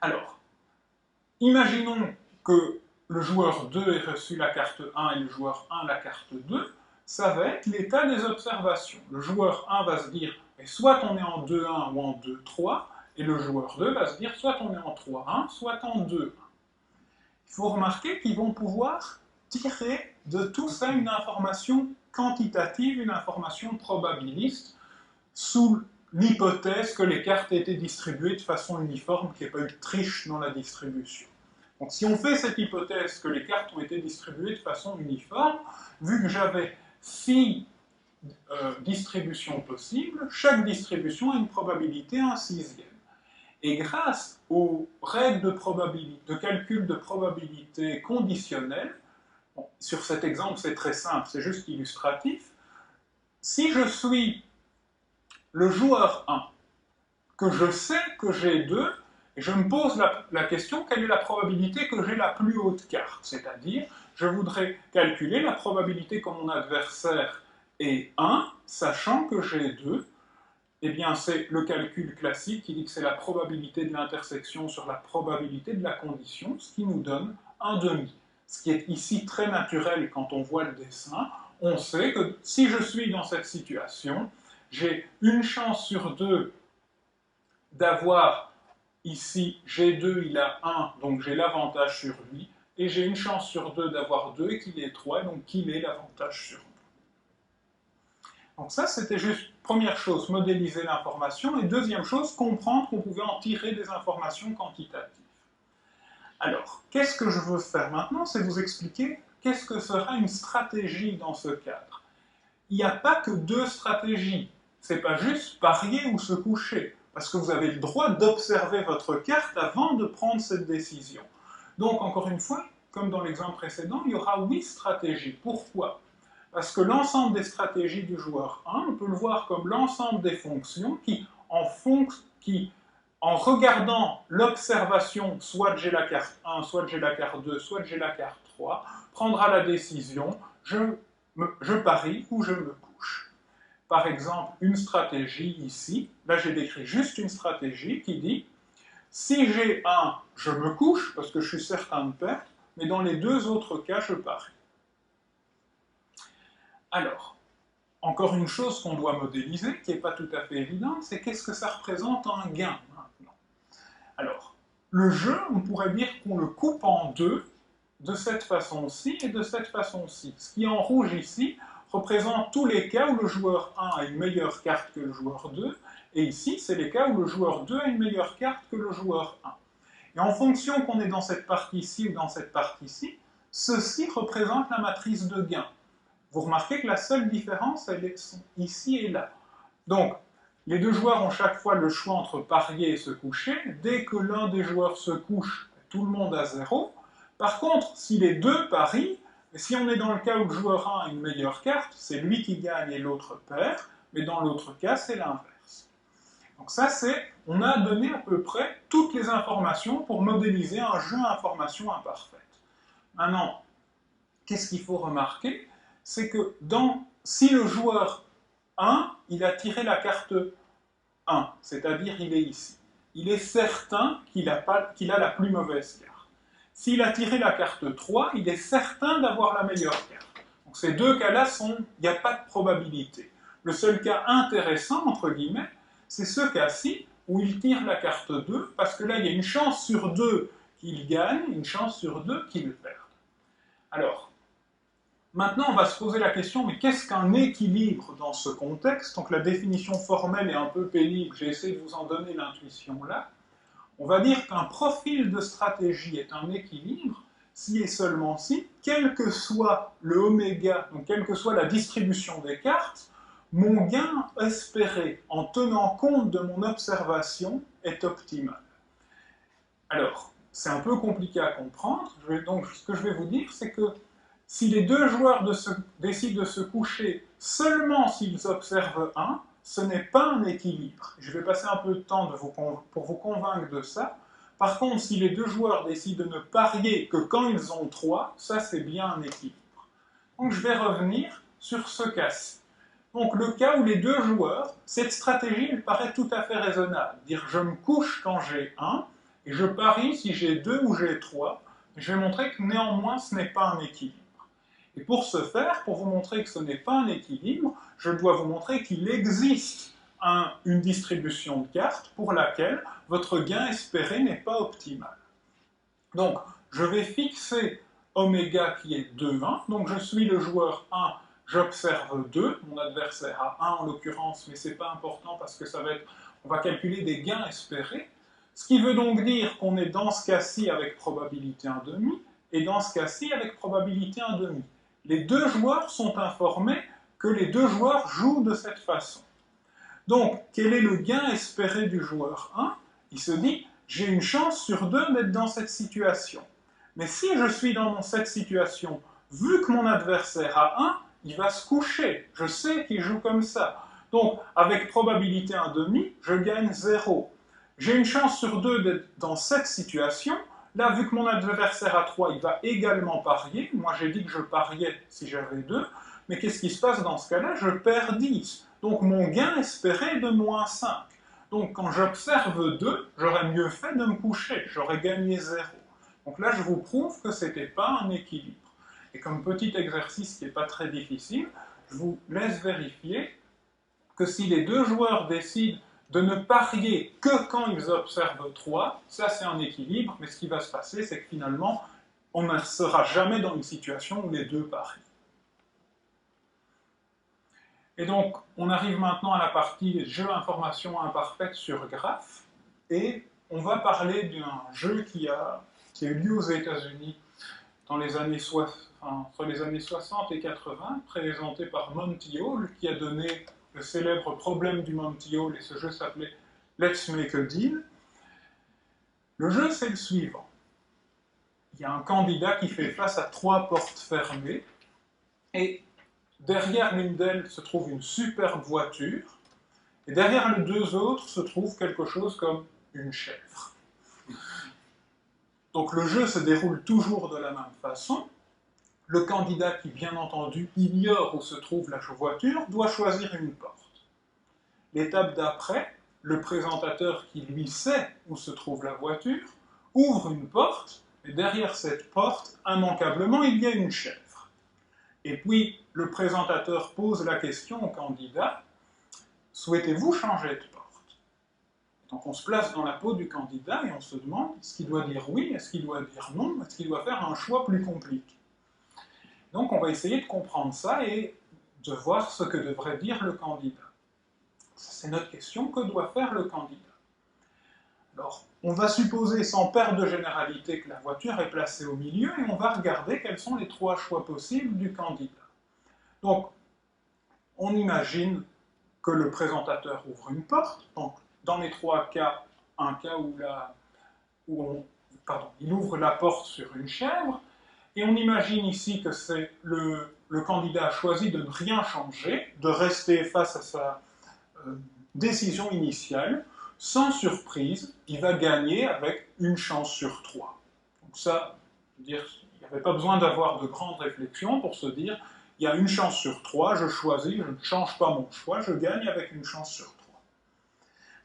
Alors, imaginons que le joueur 2 ait reçu la carte 1 et le joueur 1 la carte 2. Ça va être l'état des observations. Le joueur 1 va se dire, soit on est en 2-1 ou en 2-3, et le joueur 2 va se dire, soit on est en 3-1, soit en 2-1. Il faut remarquer qu'ils vont pouvoir tirer de tout ça une information quantitative, une information probabiliste, sous l'hypothèse que les cartes aient été distribuées de façon uniforme, qu'il n'y ait pas eu de triche dans la distribution. Donc si on fait cette hypothèse que les cartes ont été distribuées de façon uniforme, vu que j'avais 6 distributions possibles, chaque distribution a une probabilité 1/6. Et grâce aux règles de calcul de probabilité conditionnelle, bon, sur cet exemple c'est très simple, c'est juste illustratif, si je suis le joueur 1, que je sais que j'ai 2, et je me pose la question, quelle est la probabilité que j'ai la plus haute carte? C'est-à-dire, je voudrais calculer la probabilité que mon adversaire ait 1, sachant que j'ai 2. Eh bien, c'est le calcul classique qui dit que c'est la probabilité de l'intersection sur la probabilité de la condition, ce qui nous donne 1/2. Ce qui est ici très naturel quand on voit le dessin. On sait que si je suis dans cette situation, j'ai une chance sur 2 d'avoir ici G2, il a 1, donc j'ai l'avantage sur lui, et j'ai une chance sur 2 d'avoir 2 et qu'il ait 3, donc qu'il ait l'avantage sur moi. Donc ça, c'était juste, première chose, modéliser l'information, et deuxième chose, comprendre qu'on pouvait en tirer des informations quantitatives. Alors, qu'est-ce que je veux faire maintenant? C'est vous expliquer qu'est-ce que sera une stratégie dans ce cadre. Il n'y a pas que 2 stratégies, c'est pas juste parier ou se coucher, parce que vous avez le droit d'observer votre carte avant de prendre cette décision. Donc, encore une fois, comme dans l'exemple précédent, il y aura 8 stratégies. Pourquoi? Parce que l'ensemble des stratégies du joueur 1, on peut le voir comme l'ensemble des fonctions qui, en regardant l'observation, soit j'ai la carte 1, soit j'ai la carte 2, soit j'ai la carte 3, prendra la décision, je parie ou je me couche. Par exemple, une stratégie ici, là j'ai décrit juste une stratégie qui dit, si j'ai 1, je me couche, parce que je suis certain de perdre, mais dans les deux autres cas, je parie. Alors, encore une chose qu'on doit modéliser, qui n'est pas tout à fait évidente, c'est qu'est-ce que ça représente un gain maintenant. Alors, le jeu, on pourrait dire qu'on le coupe en deux, de cette façon-ci et de cette façon-ci. Ce qui est en rouge ici représente tous les cas où le joueur 1 a une meilleure carte que le joueur 2, et ici, c'est les cas où le joueur 2 a une meilleure carte que le joueur 1. Et en fonction qu'on est dans cette partie-ci ou dans cette partie-ci, ceci représente la matrice de gain. Vous remarquez que la seule différence, elle est ici et là. Donc, les deux joueurs ont chaque fois le choix entre parier et se coucher. Dès que l'un des joueurs se couche, tout le monde a 0. Par contre, si les deux parient, si on est dans le cas où le joueur 1 a une meilleure carte, c'est lui qui gagne et l'autre perd, mais dans l'autre cas, c'est l'inverse. Donc ça, on a donné à peu près toutes les informations pour modéliser un jeu à information imparfaite. Maintenant, qu'est-ce qu'il faut remarquer? C'est que si le joueur 1, il a tiré la carte 1, c'est-à-dire il est ici, il est certain qu'il a la plus mauvaise carte. S'il a tiré la carte 3, il est certain d'avoir la meilleure carte. Donc ces deux cas-là, il n'y a pas de probabilité. Le seul cas intéressant, entre guillemets, c'est ce cas-ci, où il tire la carte 2, parce que là, il y a une chance sur 2 qu'il gagne, une chance sur 2 qu'il perde. Alors, maintenant, on va se poser la question, mais qu'est-ce qu'un équilibre dans ce contexte? Donc la définition formelle est un peu pénible, j'ai essayé de vous en donner l'intuition là. On va dire qu'un profil de stratégie est un équilibre si et seulement si, quel que soit le oméga, donc quelle que soit la distribution des cartes, mon gain espéré en tenant compte de mon observation est optimal. Alors, c'est un peu compliqué à comprendre, donc ce que je vais vous dire, c'est que si les deux joueurs décident de se coucher seulement s'ils observent 1, ce n'est pas un équilibre. Je vais passer un peu de temps pour vous convaincre de ça. Par contre, si les deux joueurs décident de ne parier que quand ils ont 3, ça c'est bien un équilibre. Donc je vais revenir sur ce cas-ci. Donc le cas où les deux joueurs, cette stratégie elle paraît tout à fait raisonnable. Dire je me couche quand j'ai 1 et je parie si j'ai 2 ou j'ai 3. Je vais montrer que néanmoins ce n'est pas un équilibre. Et pour ce faire, pour vous montrer que ce n'est pas un équilibre, je dois vous montrer qu'il existe une distribution de cartes pour laquelle votre gain espéré n'est pas optimal. Donc, je vais fixer oméga qui est 2,1, donc je suis le joueur 1, j'observe 2, mon adversaire a 1 en l'occurrence, mais ce n'est pas important parce que on va calculer des gains espérés, ce qui veut donc dire qu'on est dans ce cas-ci avec probabilité 1,5 et dans ce cas-ci avec probabilité 1,5. Les deux joueurs sont informés que les deux joueurs jouent de cette façon. Donc, quel est le gain espéré du joueur 1? Il se dit, j'ai une chance sur 2 d'être dans cette situation. Mais si je suis dans cette situation, vu que mon adversaire a 1, il va se coucher. Je sais qu'il joue comme ça. Donc, avec probabilité 1,5, je gagne 0. J'ai une chance sur 2 d'être dans cette situation. Là, vu que mon adversaire a 3, il va également parier. Moi, j'ai dit que je pariais si j'avais 2. Mais qu'est-ce qui se passe dans ce cas-là? Je perds 10. Donc, mon gain espéré est de moins 5. Donc, quand j'observe 2, j'aurais mieux fait de me coucher. J'aurais gagné 0. Donc là, je vous prouve que ce n'était pas un équilibre. Et comme petit exercice qui n'est pas très difficile, je vous laisse vérifier que si les deux joueurs décident de ne parier que quand ils observent 3, ça c'est un équilibre, mais ce qui va se passer, c'est que finalement, on ne sera jamais dans une situation où les deux parient. Et donc, on arrive maintenant à la partie jeu information imparfaite sur graphe, et on va parler d'un jeu qui a eu lieu aux États-Unis dans les années entre les années 60 et 80, présenté par Monty Hall, qui a donné le célèbre problème du Monty Hall, et ce jeu s'appelait Let's Make a Deal. Le jeu, c'est le suivant. il y a un candidat qui fait face à 3 portes fermées, et derrière l'une d'elles se trouve une superbe voiture, et derrière les 2 autres se trouve quelque chose comme une chèvre. Donc le jeu se déroule toujours de la même façon. Le candidat qui, bien entendu, ignore où se trouve la voiture, doit choisir une porte. L'étape d'après, le présentateur qui, lui, sait où se trouve la voiture, ouvre une porte, et derrière cette porte, immanquablement, il y a une chèvre. Et puis, le présentateur pose la question au candidat, « Souhaitez-vous changer de porte ?» Donc on se place dans la peau du candidat et on se demande, est-ce qu'il doit dire oui, est-ce qu'il doit dire non, est-ce qu'il doit faire un choix plus compliqué? Donc on va essayer de comprendre ça et de voir ce que devrait dire le candidat. C'est notre question, que doit faire le candidat? Alors, on va supposer, sans perdre de généralité, que la voiture est placée au milieu et on va regarder quels sont les 3 choix possibles du candidat. Donc, on imagine que le présentateur ouvre une porte. Donc, dans les 3 cas, un cas où, il ouvre la porte sur une chèvre, et on imagine ici que c'est le candidat a choisi de ne rien changer, de rester face à sa décision initiale. Sans surprise, il va gagner avec une chance sur 3. Donc ça, il n'y avait pas besoin d'avoir de grandes réflexions pour se dire, il y a une chance sur 3, je choisis, je ne change pas mon choix, je gagne avec une chance sur 3.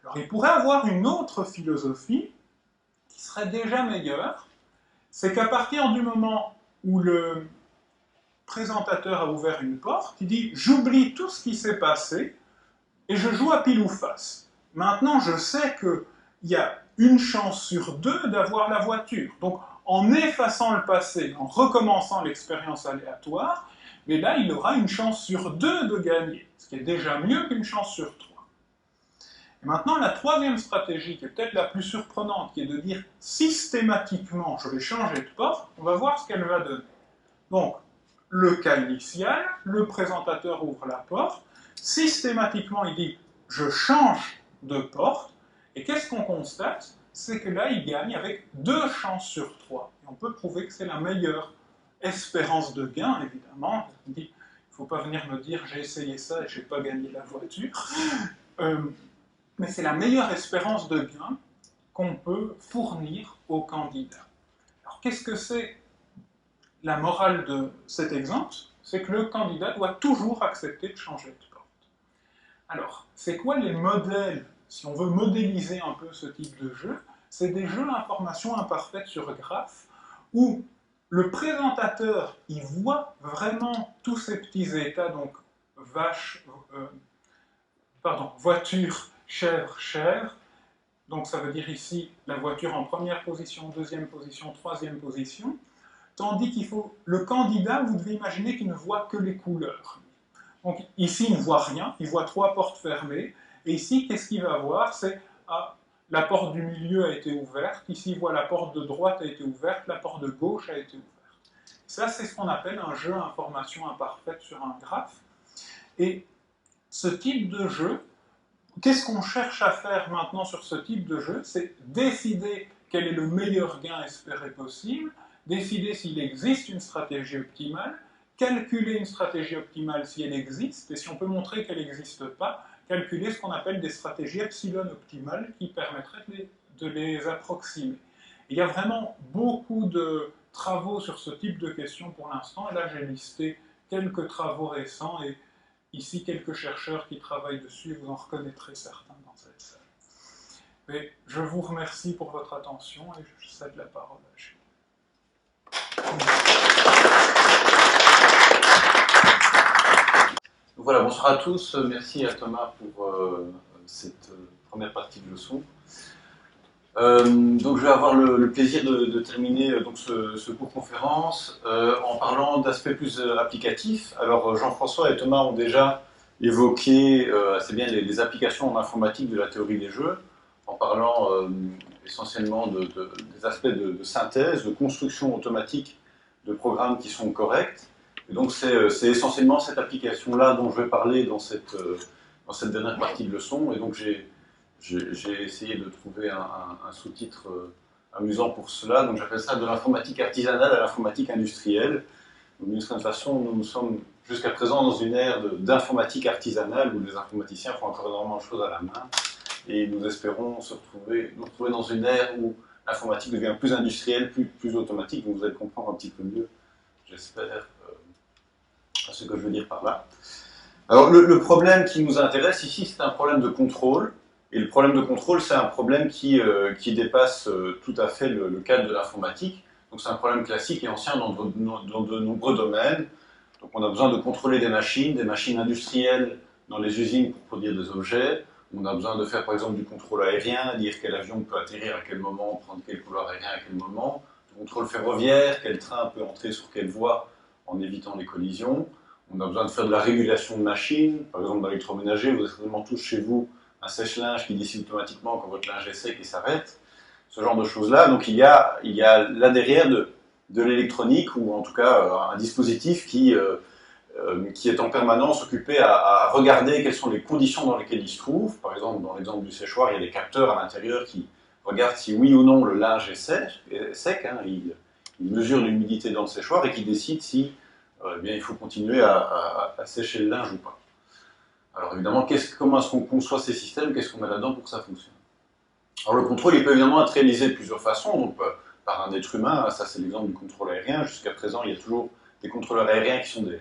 Alors il pourrait avoir une autre philosophie qui serait déjà meilleure, c'est qu'à partir du moment où le présentateur a ouvert une porte, il dit « j'oublie tout ce qui s'est passé et je joue à pile ou face. Maintenant, je sais qu'il y a une chance sur 2 d'avoir la voiture. Donc, en effaçant le passé, en recommençant l'expérience aléatoire, mais là, il aura une chance sur 2 de gagner, ce qui est déjà mieux qu'une chance sur 3. Et maintenant, la 3e stratégie, qui est peut-être la plus surprenante, qui est de dire systématiquement, je vais changer de porte, on va voir ce qu'elle va donner. Donc, le cas initial, le présentateur ouvre la porte, systématiquement, il dit « je change de porte », et qu'est-ce qu'on constate? C'est que là, il gagne avec 2 chances sur 3. Et on peut prouver que c'est la meilleure espérance de gain, évidemment. Il dit, il ne faut pas venir me dire « j'ai essayé ça et je n'ai pas gagné la voiture ». Mais c'est la meilleure espérance de gain qu'on peut fournir au candidat. Alors, qu'est-ce que c'est la morale de cet exemple? C'est que le candidat doit toujours accepter de changer de porte. Alors, c'est quoi les modèles, si on veut modéliser un peu ce type de jeu? C'est des jeux à information imparfaite sur graphe, où le présentateur, il voit vraiment tous ces petits états, donc voiture, chèvre, chèvre. Donc ça veut dire ici la voiture en première position, 2e position, 3e position. Tandis qu'il faut, le candidat, vous devez imaginer qu'il ne voit que les couleurs. Donc ici, il ne voit rien, il voit 3 portes fermées. Et ici, qu'est-ce qu'il va voir? C'est, la porte du milieu a été ouverte, ici, il voit la porte de droite a été ouverte, la porte de gauche a été ouverte. Ça, c'est ce qu'on appelle un jeu à information imparfaite sur un graphe. Et ce type de jeu, qu'est-ce qu'on cherche à faire maintenant sur ce type de jeu? C'est décider quel est le meilleur gain espéré possible, décider s'il existe une stratégie optimale, calculer une stratégie optimale si elle existe, et si on peut montrer qu'elle n'existe pas, calculer ce qu'on appelle des stratégies epsilon optimales qui permettraient de les approximer. Il y a vraiment beaucoup de travaux sur ce type de questions pour l'instant, et là j'ai listé quelques travaux récents, et ici quelques chercheurs qui travaillent dessus, et vous en reconnaîtrez certains dans cette salle. Mais je vous remercie pour votre attention, et je cède la parole à Gilles. Voilà, bonsoir à tous. Merci à Thomas pour cette première partie de leçon. Donc je vais avoir le plaisir de terminer donc, ce cours conférence en parlant d'aspects plus applicatifs. Alors Jean-François et Thomas ont déjà évoqué assez bien les applications en informatique de la théorie des jeux, en parlant essentiellement des aspects de synthèse, de construction automatique de programmes qui sont corrects. Et donc c'est essentiellement cette application-là dont je vais parler dans cette dernière partie de leçon. Et donc j'ai essayé de trouver un sous-titre amusant pour cela. Donc j'appelle ça de l'informatique artisanale à l'informatique industrielle. Donc d'une certaine façon, nous sommes jusqu'à présent dans une ère d'informatique artisanale où les informaticiens font encore énormément de choses à la main. Et nous espérons nous retrouver dans une ère où l'informatique devient plus industrielle, plus automatique. Donc vous allez comprendre un petit peu mieux, j'espère, ce que je veux dire par là. Alors le problème qui nous intéresse ici, c'est un problème de contrôle. Et le problème de contrôle, c'est un problème qui dépasse tout à fait le cadre de l'informatique. Donc c'est un problème classique et ancien dans de nombreux domaines. Donc on a besoin de contrôler des machines industrielles dans les usines pour produire des objets. On a besoin de faire par exemple du contrôle aérien, dire quel avion peut atterrir à quel moment, prendre quel couloir aérien à quel moment. Du contrôle ferroviaire, quel train peut entrer sur quelle voie en évitant les collisions. On a besoin de faire de la régulation de machines. Par exemple dans l'électroménager, vous avez certainement tous chez vous un sèche-linge qui décide automatiquement quand votre linge est sec et s'arrête, ce genre de choses-là. Donc il y a là derrière de l'électronique, ou en tout cas un dispositif qui est en permanence occupé à regarder quelles sont les conditions dans lesquelles il se trouve. Par exemple, dans l'exemple du séchoir, il y a des capteurs à l'intérieur qui regardent si oui ou non le linge est sec. Hein. Il mesure l'humidité dans le séchoir et qui décide si eh bien, il faut continuer à sécher le linge ou pas. Alors évidemment, comment est-ce qu'on conçoit ces systèmes? Qu'est-ce qu'on met là-dedans pour que ça fonctionne? Alors le contrôle, il peut évidemment être réalisé de plusieurs façons, donc par un être humain, ça c'est l'exemple du contrôle aérien. Jusqu'à présent, il y a toujours des contrôleurs aériens qui sont des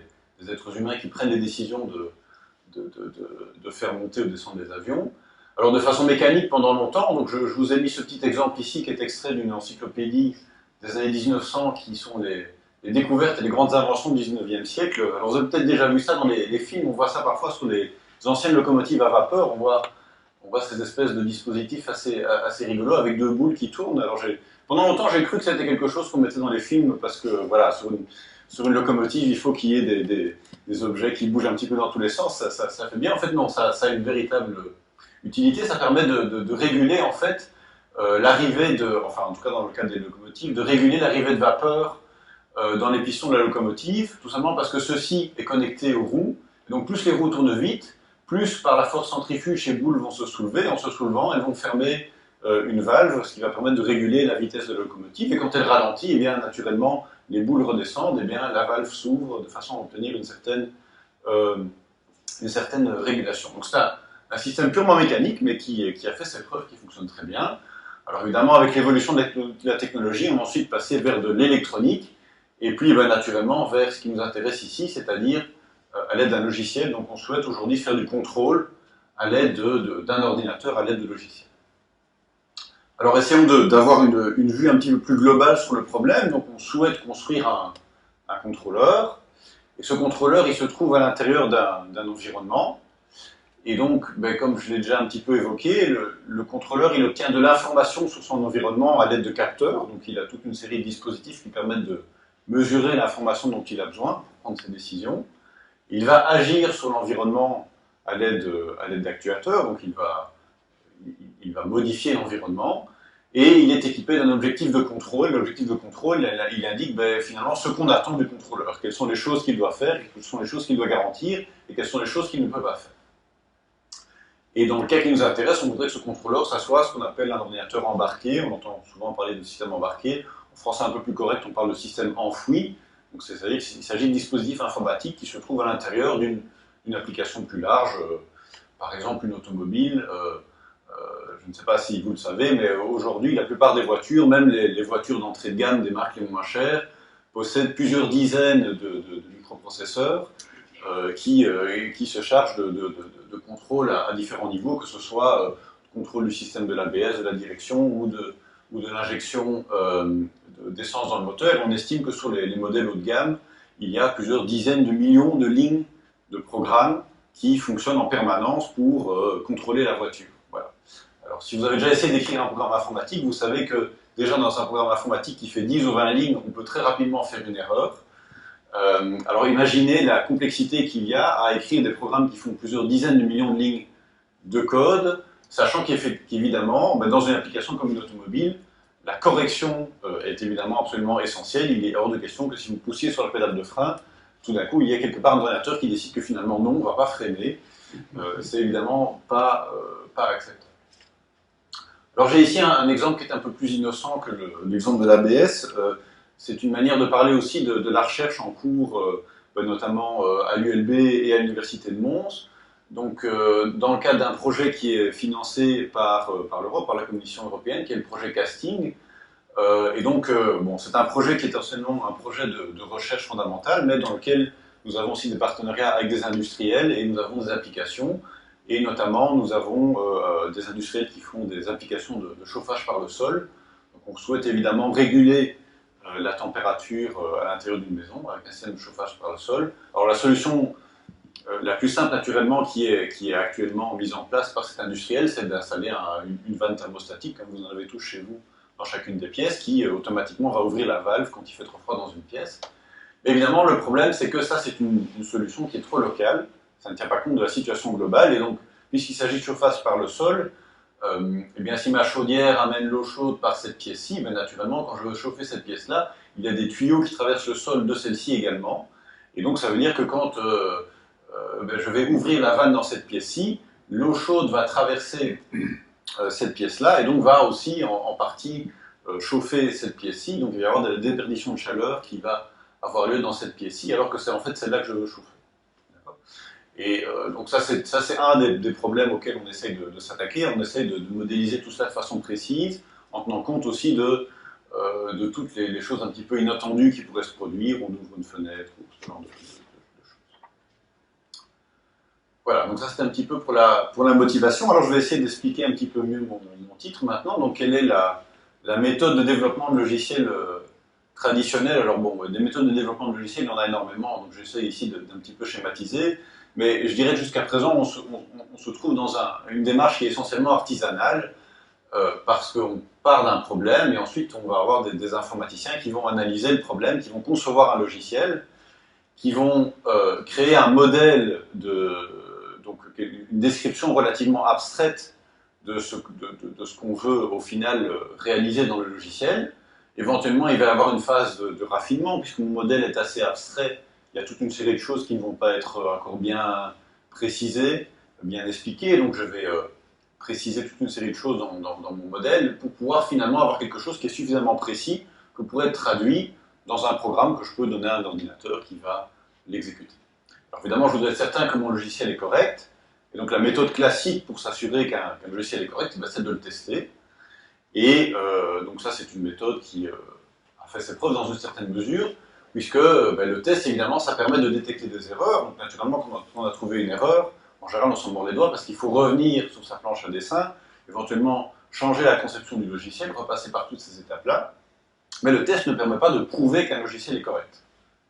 êtres humains qui prennent des décisions de faire monter ou descendre des avions. Alors de façon mécanique pendant longtemps, donc je vous ai mis ce petit exemple ici qui est extrait d'une encyclopédie des années 1900 qui sont les découvertes et les grandes inventions du 19e siècle. Alors vous avez peut-être déjà vu ça dans les films, on voit ça parfois sur les anciennes locomotives à vapeur, on voit ces espèces de dispositifs assez rigolos avec deux boules qui tournent. Alors pendant longtemps j'ai cru que c'était quelque chose qu'on mettait dans les films parce que voilà, sur une locomotive il faut qu'il y ait des objets qui bougent un petit peu dans tous les sens, ça fait bien. En fait non, ça a une véritable utilité, ça permet de réguler en fait l'arrivée enfin en tout cas dans le cas des locomotives, de réguler l'arrivée de vapeur dans les pistons de la locomotive, tout simplement parce que ceci est connecté aux roues. Donc plus les roues tournent vite, plus par la force centrifuge, ces boules vont se soulever. En se soulevant, elles vont fermer une valve, ce qui va permettre de réguler la vitesse de la locomotive. Et quand elle ralentit, eh bien, naturellement, les boules redescendent, et bien, la valve s'ouvre de façon à obtenir une certaine régulation. Donc c'est un système purement mécanique, mais qui a fait ses preuves, qui fonctionne très bien. Alors évidemment, avec l'évolution de la technologie, on a ensuite passé vers de l'électronique, et puis ben, naturellement vers ce qui nous intéresse ici, c'est-à-dire à l'aide d'un logiciel. Donc on souhaite aujourd'hui faire du contrôle à l'aide d'un ordinateur, à l'aide de logiciels. Alors essayons d'avoir une vue un petit peu plus globale sur le problème. Donc on souhaite construire un contrôleur, et ce contrôleur il se trouve à l'intérieur d'un environnement. Et donc, ben, comme je l'ai déjà un petit peu évoqué, le contrôleur il obtient de l'information sur son environnement à l'aide de capteurs. Donc il a toute une série de dispositifs qui permettent de mesurer l'information dont il a besoin pour prendre ses décisions. Il va agir sur l'environnement à l'aide d'actuateurs, donc il va modifier l'environnement, et il est équipé d'un objectif de contrôle. L'objectif de contrôle, il indique ben, finalement ce qu'on attend du contrôleur, quelles sont les choses qu'il doit faire, quelles sont les choses qu'il doit garantir, et quelles sont les choses qu'il ne peut pas faire. Et dans le cas qui nous intéresse, on voudrait que ce contrôleur, ça soit ce qu'on appelle un ordinateur embarqué. On entend souvent parler de système embarqué. En français un peu plus correct, on parle de système enfoui. Donc c'est-à-dire qu'il s'agit de dispositifs informatiques qui se trouvent à l'intérieur d'une application plus large, par exemple une automobile. Je ne sais pas si vous le savez, mais aujourd'hui, la plupart des voitures, même les voitures d'entrée de gamme des marques les moins chères, possèdent plusieurs dizaines de microprocesseurs qui se chargent de contrôle à différents niveaux, que ce soit contrôle du système de l'ABS, de la direction ou de l'injection d'essence dans le moteur. On estime que sur les modèles haut de gamme, il y a plusieurs dizaines de millions de lignes de programmes qui fonctionnent en permanence pour contrôler la voiture. Voilà. Alors, si vous avez déjà essayé d'écrire un programme informatique, vous savez que déjà dans un programme informatique qui fait 10 ou 20 lignes, on peut très rapidement faire une erreur. Alors imaginez la complexité qu'il y a à écrire des programmes qui font plusieurs dizaines de millions de lignes de code, sachant qu'évidemment, dans une application comme une automobile, la correction est évidemment absolument essentielle. Il est hors de question que si vous poussiez sur la pédale de frein, tout d'un coup, il y a quelque part un ordinateur qui décide que finalement non, on ne va pas freiner. C'est évidemment pas acceptable. Alors j'ai ici un exemple qui est un peu plus innocent que l'exemple de l'ABS. C'est une manière de parler aussi de la recherche en cours, notamment à l'ULB et à l'Université de Mons. Donc, dans le cadre d'un projet qui est financé par l'Europe, par la Commission européenne, qui est le projet Casting. Et donc, bon, c'est un projet qui est essentiellement un projet de recherche fondamentale, mais dans lequel nous avons aussi des partenariats avec des industriels et nous avons des applications. Et notamment, nous avons des industriels qui font des applications de chauffage par le sol. Donc, on souhaite évidemment réguler la température à l'intérieur d'une maison avec un système de chauffage par le sol. Alors, la solution la plus simple, naturellement, qui est actuellement mise en place par cet industriel, c'est d'installer une vanne thermostatique, comme vous en avez tous chez vous, dans chacune des pièces, qui automatiquement va ouvrir la valve quand il fait trop froid dans une pièce. Mais évidemment, le problème, c'est que ça, c'est une solution qui est trop locale, ça ne tient pas compte de la situation globale, et donc, puisqu'il s'agit de chauffage par le sol, eh bien, si ma chaudière amène l'eau chaude par cette pièce-ci, ben, naturellement, quand je veux chauffer cette pièce-là, il y a des tuyaux qui traversent le sol de celle-ci également, et donc ça veut dire que quand ben, je vais ouvrir la vanne dans cette pièce-ci, l'eau chaude va traverser cette pièce-là, et donc va aussi en partie chauffer cette pièce-ci, donc il va y avoir de la déperdition de chaleur qui va avoir lieu dans cette pièce-ci, alors que c'est en fait celle-là que je veux chauffer. Et donc ça c'est un des problèmes auxquels on essaye de s'attaquer. On essaye de modéliser tout cela de façon précise, en tenant compte aussi de toutes les choses un petit peu inattendues qui pourraient se produire. On ouvre une fenêtre ou ce genre de choses. Voilà, donc ça c'est un petit peu pour la motivation. Alors je vais essayer d'expliquer un petit peu mieux mon titre maintenant. Donc quelle est la méthode de développement de logiciels traditionnelle? Alors bon, des méthodes de développement de logiciels, il y en a énormément, donc j'essaie ici d'un petit peu schématiser. Mais je dirais que jusqu'à présent, on se trouve dans une démarche qui est essentiellement artisanale, parce qu'on part d'un problème et ensuite on va avoir des informaticiens qui vont analyser le problème, qui vont concevoir un logiciel, qui vont créer un modèle, donc une description relativement abstraite de ce qu'on veut au final réaliser dans le logiciel. Éventuellement, il va y avoir une phase de raffinement, puisque mon modèle est assez abstrait. Il y a toute une série de choses qui ne vont pas être encore bien précisées, bien expliquées, donc je vais préciser toute une série de choses dans mon modèle pour pouvoir finalement avoir quelque chose qui est suffisamment précis que pourrait être traduit dans un programme que je peux donner à un ordinateur qui va l'exécuter. Alors évidemment, je voudrais être certain que mon logiciel est correct, et donc la méthode classique pour s'assurer qu'un logiciel est correct, c'est de le tester. Et donc ça, c'est une méthode qui a fait ses preuves dans une certaine mesure, puisque le test, évidemment, ça permet de détecter des erreurs. Donc naturellement, quand on a trouvé une erreur, en général, on s'en mord les doigts parce qu'il faut revenir sur sa planche à dessin, éventuellement changer la conception du logiciel, repasser par toutes ces étapes-là. Mais le test ne permet pas de prouver qu'un logiciel est correct.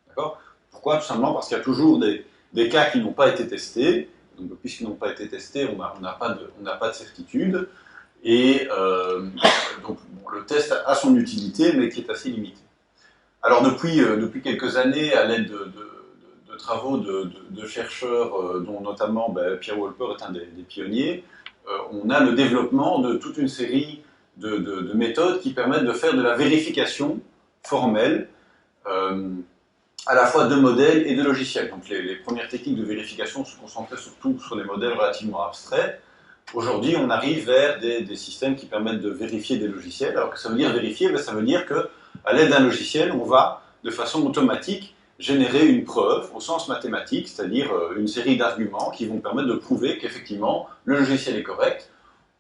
D'accord ? Pourquoi ? Tout simplement parce qu'il y a toujours des cas qui n'ont pas été testés. Donc, puisqu'ils n'ont pas été testés, on n'a pas de certitude. Et donc, bon, le test a son utilité, mais qui est assez limitée. Alors, depuis quelques années, à l'aide de travaux de chercheurs, dont notamment Pierre Wolper est un des pionniers, on a le développement de toute une série de méthodes qui permettent de faire de la vérification formelle, à la fois de modèles et de logiciels. Donc, les premières techniques de vérification se concentraient surtout sur les modèles relativement abstraits. Aujourd'hui, on arrive vers des systèmes qui permettent de vérifier des logiciels. Alors que ça veut dire vérifier, ça veut dire qu'à l'aide d'un logiciel, on va, de façon automatique, générer une preuve au sens mathématique, c'est-à-dire une série d'arguments qui vont permettre de prouver qu'effectivement, le logiciel est correct,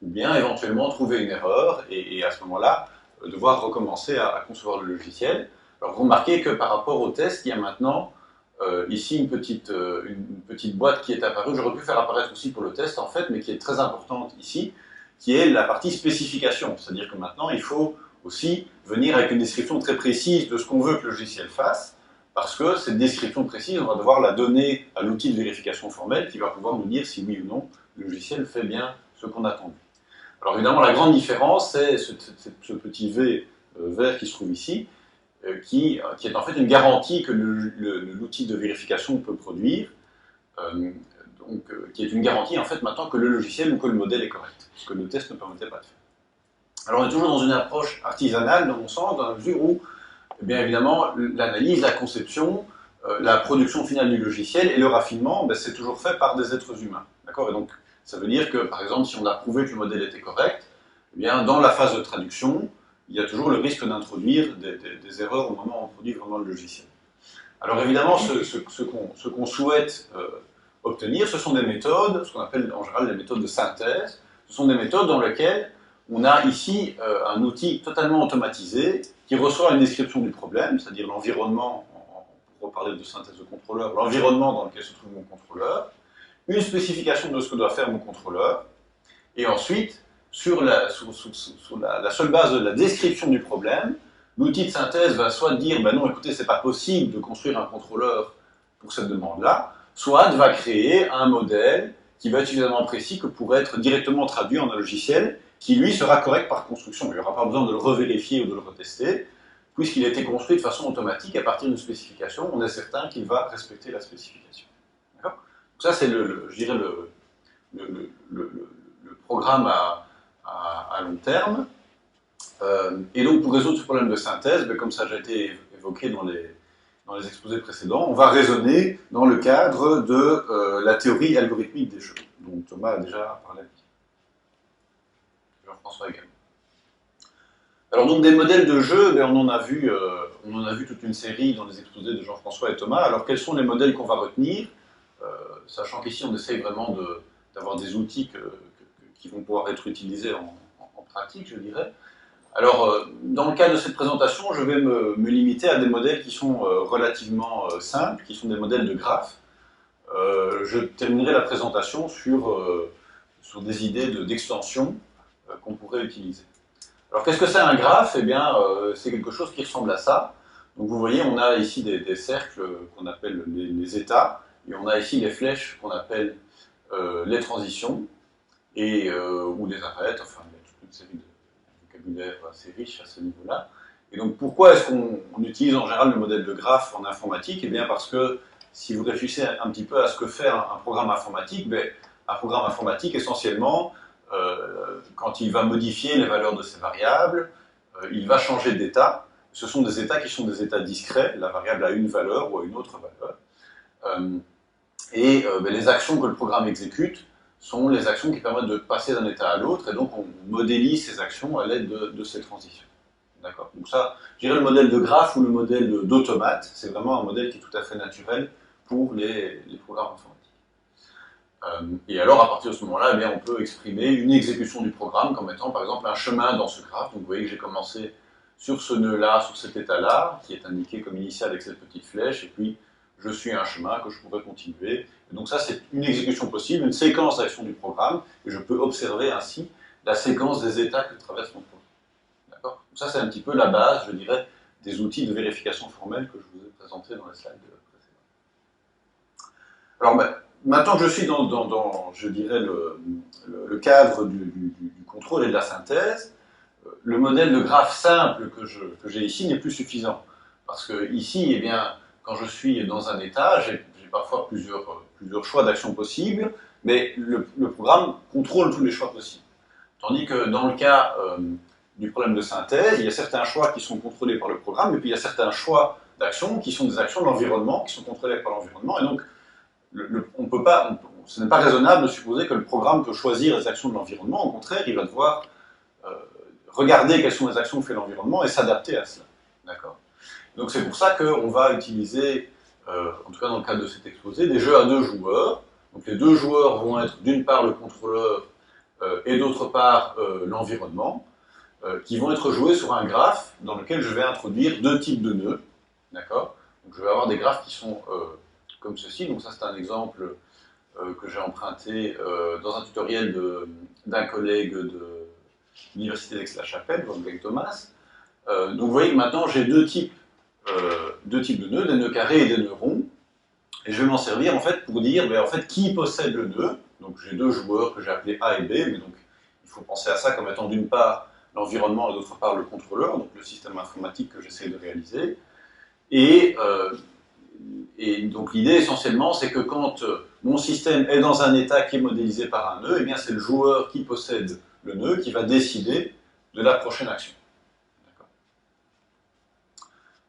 ou bien éventuellement trouver une erreur, et à ce moment-là, devoir recommencer à concevoir le logiciel. Alors, vous remarquez que par rapport au test, il y a maintenant ici une petite boîte qui est apparue, j'aurais pu faire apparaître aussi pour le test en fait, mais qui est très importante ici, qui est la partie spécification. C'est-à-dire que maintenant, il faut aussi venir avec une description très précise de ce qu'on veut que le logiciel fasse, parce que cette description précise, on va devoir la donner à l'outil de vérification formelle qui va pouvoir nous dire si oui ou non le logiciel fait bien ce qu'on attend. Alors évidemment, la grande différence, c'est ce petit V vert qui se trouve ici, qui est en fait une garantie que l'outil de vérification peut produire, qui est une garantie en fait maintenant que le logiciel ou que le modèle est correct, ce que le test ne permettait pas de faire. Alors on est toujours dans une approche artisanale, dans mon sens, dans la mesure où, bien évidemment, l'analyse, la conception, la production finale du logiciel et le raffinement, c'est toujours fait par des êtres humains. D'accord ? Et donc, ça veut dire que, par exemple, si on a prouvé que le modèle était correct, eh bien, dans la phase de traduction, il y a toujours le risque d'introduire des erreurs au moment où on produit vraiment le logiciel. Alors évidemment, ce qu'on souhaite obtenir, ce sont des méthodes, ce qu'on appelle en général les méthodes de synthèse. Ce sont des méthodes dans lesquelles on a ici un outil totalement automatisé qui reçoit une description du problème, c'est-à-dire l'environnement, pour reparler de synthèse de contrôleur, l'environnement dans lequel se trouve mon contrôleur, une spécification de ce que doit faire mon contrôleur, et ensuite, sur la seule base de la description du problème, l'outil de synthèse va soit dire ben non, écoutez, c'est pas possible de construire un contrôleur pour cette demande-là, soit va créer un modèle qui va être suffisamment précis que pour être directement traduit en un logiciel qui, lui, sera correct par construction. Il n'y aura pas besoin de le revérifier ou de le retester, puisqu'il a été construit de façon automatique à partir d'une spécification, on est certain qu'il va respecter la spécification. Donc ça, c'est, je dirais, le programme à long terme. Et donc, pour résoudre ce problème de synthèse, ben, comme ça a déjà été évoqué dans les exposés précédents, on va raisonner dans le cadre de la théorie algorithmique des jeux, dont Thomas a déjà parlé. Jean-François également. Alors donc des modèles de jeu, ben, on en a vu toute une série dans les exposés de Jean-François et Thomas. Alors quels sont les modèles qu'on va retenir, sachant qu'ici on essaye vraiment d'avoir des outils qui vont pouvoir être utilisés en pratique, je dirais. Alors, dans le cadre de cette présentation, je vais me limiter à des modèles qui sont relativement simples, qui sont des modèles de graphes. Je terminerai la présentation sur des idées d'extension qu'on pourrait utiliser. Alors, qu'est-ce que c'est un graphe? Eh bien, c'est quelque chose qui ressemble à ça. Donc, vous voyez, on a ici des cercles qu'on appelle les états, et on a ici les flèches qu'on appelle les transitions, ou les arêtes, enfin, il y a toute une série de vocabulaire assez riche à ce niveau-là. Et donc pourquoi est-ce qu'on utilise en général le modèle de graphe en informatique? Eh bien parce que si vous réfléchissez un petit peu à ce que fait un programme informatique, ben, un programme informatique essentiellement, quand il va modifier les valeurs de ses variables, il va changer d'état. Ce sont des états qui sont des états discrets, la variable a une valeur ou a une autre valeur. Ben, les actions que le programme exécute sont les actions qui permettent de passer d'un état à l'autre, et donc on modélise ces actions à l'aide de ces transitions. D'accord? Donc ça, je dirais le modèle de graphe ou le modèle d'automate, c'est vraiment un modèle qui est tout à fait naturel pour les programmes informatiques. Et alors, à partir de ce moment-là, eh bien, on peut exprimer une exécution du programme comme étant, par exemple, un chemin dans ce graphe. Donc vous voyez que j'ai commencé sur ce nœud-là, sur cet état-là, qui est indiqué comme initial avec cette petite flèche, et puis je suis un chemin que je pourrais continuer. Et donc ça, c'est une exécution possible, une séquence d'actions du programme, et je peux observer ainsi la séquence des états que traverse mon programme. D'accord? Donc ça, c'est un petit peu la base, je dirais, des outils de vérification formelle que je vous ai présentés dans les slides précédentes. Alors, ben, maintenant que je suis dans je dirais, le cadre du contrôle et de la synthèse, le modèle de graphe simple que j'ai ici n'est plus suffisant. Parce que ici, eh bien, quand je suis dans un état, j'ai parfois plusieurs choix d'action possibles, mais le programme contrôle tous les choix possibles. Tandis que dans le cas du problème de synthèse, il y a certains choix qui sont contrôlés par le programme, et puis il y a certains choix d'actions qui sont des actions de l'environnement, qui sont contrôlées par l'environnement, et donc ce n'est pas raisonnable de supposer que le programme peut choisir les actions de l'environnement. Au contraire, il va devoir regarder quelles sont les actions que fait l'environnement et s'adapter à cela. D'accord? Donc c'est pour ça qu'on va utiliser, en tout cas dans le cadre de cet exposé, des jeux à 2 joueurs. Donc les 2 joueurs vont être d'une part le contrôleur et d'autre part l'environnement, qui vont être joués sur un graphe dans lequel je vais introduire 2 types de nœuds. D'accord? Donc je vais avoir des graphes qui sont comme ceci. Donc ça c'est un exemple que j'ai emprunté dans un tutoriel d'un collègue de l'université d'Aix-la-Chapelle, Wolfgang Thomas. Donc vous voyez que maintenant j'ai 2 types de nœuds, des nœuds carrés et des nœuds ronds. Et je vais m'en servir en fait pour dire en fait, qui possède le nœud. Donc j'ai 2 joueurs que j'ai appelés A et B, mais donc il faut penser à ça comme étant d'une part l'environnement et d'autre part le contrôleur, donc le système informatique que j'essaie de réaliser. Et donc l'idée essentiellement c'est que quand mon système est dans un état qui est modélisé par un nœud, eh bien c'est le joueur qui possède le nœud qui va décider de la prochaine action.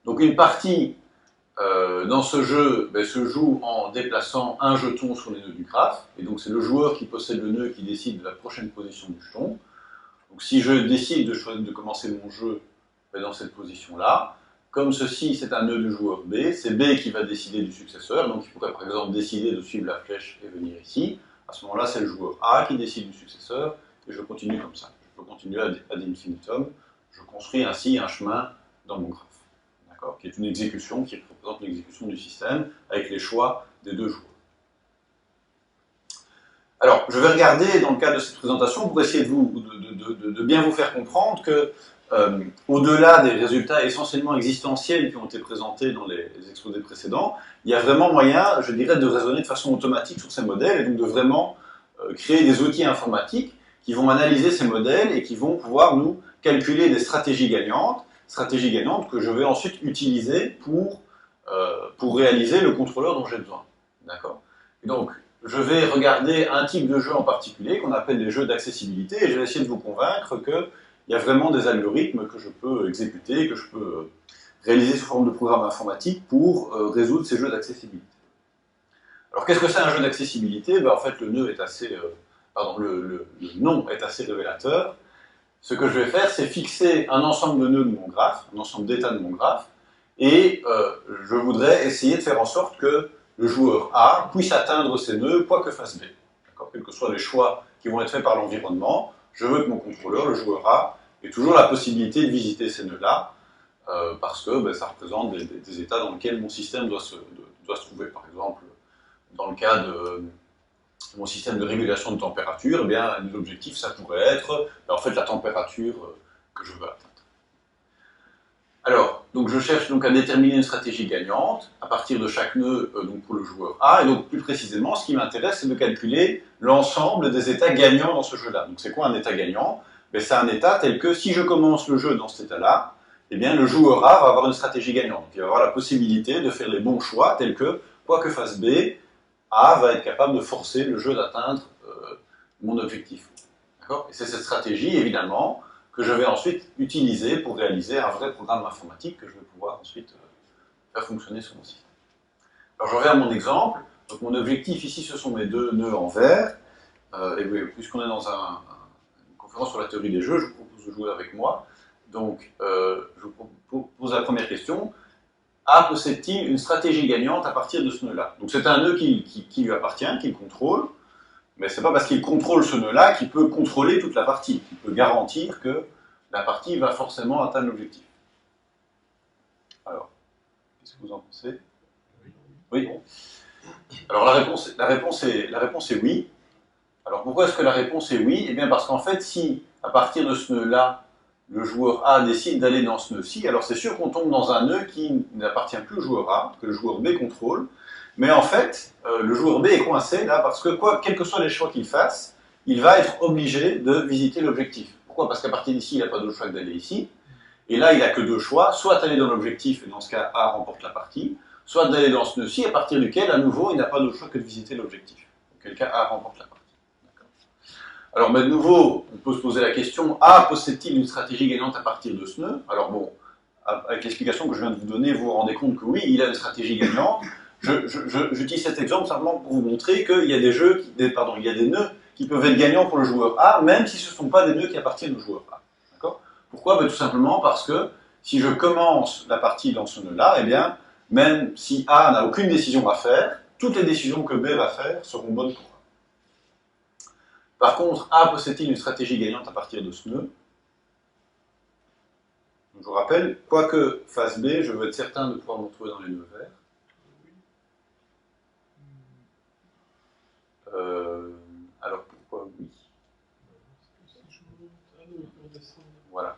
Donc une partie dans ce jeu se joue en déplaçant un jeton sur les nœuds du graphe, et donc c'est le joueur qui possède le nœud qui décide de la prochaine position du jeton. Donc si je décide de commencer mon jeu dans cette position-là, comme ceci c'est un nœud du joueur B, c'est B qui va décider du successeur, donc il pourrait par exemple décider de suivre la flèche et venir ici. À ce moment-là, c'est le joueur A qui décide du successeur, et je continue comme ça. Je peux continuer ad infinitum. Je construis ainsi un chemin dans mon graphe, qui est une exécution, qui représente l'exécution du système, avec les choix des deux joueurs. Alors, je vais regarder, dans le cadre de cette présentation, pour essayer de bien vous faire comprendre que, au-delà des résultats essentiellement existentiels qui ont été présentés dans les exposés précédents, il y a vraiment moyen, je dirais, de raisonner de façon automatique sur ces modèles, et donc de vraiment créer des outils informatiques qui vont analyser ces modèles et qui vont pouvoir nous calculer des stratégies gagnantes que je vais ensuite utiliser pour réaliser le contrôleur dont j'ai besoin. D'accord ? Donc, je vais regarder un type de jeu en particulier, qu'on appelle les jeux d'accessibilité, et je vais essayer de vous convaincre qu'il y a vraiment des algorithmes que je peux exécuter, que je peux réaliser sous forme de programme informatique pour résoudre ces jeux d'accessibilité. Alors, qu'est-ce que c'est un jeu d'accessibilité ? En fait, le nœud est assez... le nom est assez révélateur. Ce que je vais faire, c'est fixer un ensemble de nœuds de mon graphe, un ensemble d'états de mon graphe, et je voudrais essayer de faire en sorte que le joueur A puisse atteindre ces nœuds, quoi que fasse B. Quels que soient les choix qui vont être faits par l'environnement, je veux que mon contrôleur, le joueur A, ait toujours la possibilité de visiter ces nœuds-là, parce que ça représente des états dans lesquels mon système doit se trouver. Par exemple, dans le cas de mon système de régulation de température, l'objectif, ça pourrait être en fait la température que je veux atteindre. Alors, donc je cherche donc à déterminer une stratégie gagnante à partir de chaque nœud donc pour le joueur A, et donc plus précisément, ce qui m'intéresse, c'est de calculer l'ensemble des états gagnants dans ce jeu-là. Donc c'est quoi un état gagnant ? C'est un état tel que si je commence le jeu dans cet état-là, le joueur A va avoir une stratégie gagnante. Donc, il va avoir la possibilité de faire les bons choix tels que, quoi que fasse B, A va être capable de forcer le jeu d'atteindre mon objectif. Et c'est cette stratégie, évidemment, que je vais ensuite utiliser pour réaliser un vrai programme informatique que je vais pouvoir ensuite faire fonctionner sur mon système. Alors je reviens à mon exemple. Donc, mon objectif ici, ce sont mes deux nœuds en vert. Et puisqu'on est dans une conférence sur la théorie des jeux, je vous propose de jouer avec moi. Donc, je vous pose la première question. A possède-t-il une stratégie gagnante à partir de ce nœud-là? Donc c'est un nœud qui lui appartient, qu'il contrôle, mais c'est pas parce qu'il contrôle ce nœud-là qu'il peut contrôler toute la partie, qu'il peut garantir que la partie va forcément atteindre l'objectif. Alors, qu'est-ce que vous en pensez? Oui. Alors la réponse est oui. Alors pourquoi est-ce que la réponse est oui? Eh bien parce qu'en fait, si à partir de ce nœud-là, le joueur A décide d'aller dans ce nœud-ci, alors c'est sûr qu'on tombe dans un nœud qui n'appartient plus au joueur A, que le joueur B contrôle, mais en fait, le joueur B est coincé là parce que, quels que soient les choix qu'il fasse, il va être obligé de visiter l'objectif. Pourquoi? Parce qu'à partir d'ici, il n'a pas d'autre choix que d'aller ici, et là, il n'a que deux choix, soit d'aller dans l'objectif, et dans ce cas, A remporte la partie, soit d'aller dans ce nœud-ci, à partir duquel, à nouveau, il n'a pas d'autre choix que de visiter l'objectif. Auquel cas, A remporte la partie. Alors, de nouveau, on peut se poser la question, A possède-t-il une stratégie gagnante à partir de ce nœud? Alors bon, avec l'explication que je viens de vous donner, vous vous rendez compte que oui, il a une stratégie gagnante. J'utilise cet exemple simplement pour vous montrer qu'il y a il y a des nœuds qui peuvent être gagnants pour le joueur A, même si ce ne sont pas des nœuds qui appartiennent au joueur A. D'accord? Pourquoi? Tout simplement parce que si je commence la partie dans ce nœud-là, même si A n'a aucune décision à faire, toutes les décisions que B va faire seront bonnes pour A. Par contre, A possède-t-il une stratégie gagnante à partir de ce nœud? Je vous rappelle, quoi que fasse B, je veux être certain de pouvoir me retrouver dans les nœuds verts. Alors pourquoi oui? Voilà.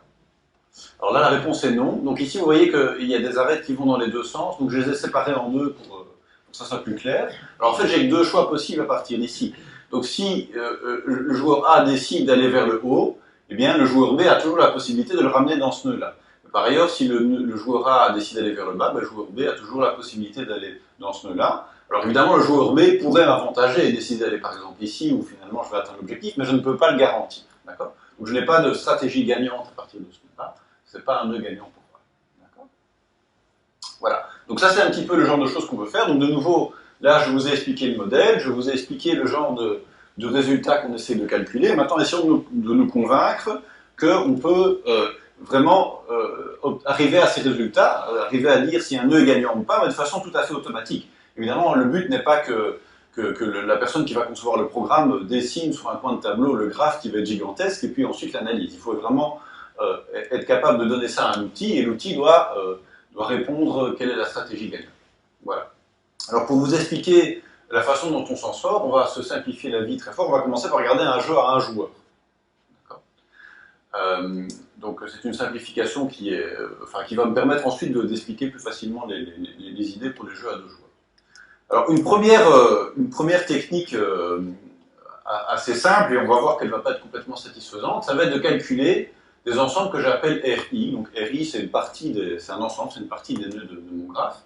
Alors là, la réponse est non. Donc ici, vous voyez qu'il y a des arêtes qui vont dans les deux sens. Donc je les ai séparées en deux pour que ça soit plus clair. Alors en fait, j'ai que deux choix possibles à partir d'ici. Donc si le joueur A décide d'aller vers le haut, le joueur B a toujours la possibilité de le ramener dans ce nœud-là. Par ailleurs, si le joueur A décide d'aller vers le bas, le joueur B a toujours la possibilité d'aller dans ce nœud-là. Alors évidemment, le joueur B pourrait m'avantager et décider d'aller par exemple ici, où finalement je vais atteindre l'objectif, mais je ne peux pas le garantir. D'accord? Donc je n'ai pas de stratégie gagnante à partir de ce nœud-là. Ce n'est pas un nœud gagnant pour moi. D'accord? Voilà. Donc ça, c'est un petit peu le genre de choses qu'on peut faire. Donc de nouveau, là, je vous ai expliqué le modèle, je vous ai expliqué le genre de résultats qu'on essaie de calculer. Maintenant, essayons de nous convaincre qu'on peut vraiment arriver à ces résultats, arriver à dire si un nœud est gagnant ou pas, mais de façon tout à fait automatique. Évidemment, le but n'est pas que la personne qui va concevoir le programme dessine sur un coin de tableau le graphe qui va être gigantesque et puis ensuite l'analyse. Il faut vraiment être capable de donner ça à un outil et l'outil doit répondre quelle est la stratégie gagnante. Voilà. Alors pour vous expliquer la façon dont on s'en sort, on va se simplifier la vie très fort. On va commencer par regarder un jeu à un joueur. Donc c'est une simplification qui va me permettre ensuite d'expliquer plus facilement les idées pour les jeux à deux joueurs. Alors une première technique assez simple, et on va voir qu'elle ne va pas être complètement satisfaisante, ça va être de calculer des ensembles que j'appelle RI. Donc RI c'est un ensemble, c'est une partie des nœuds de mon graphe,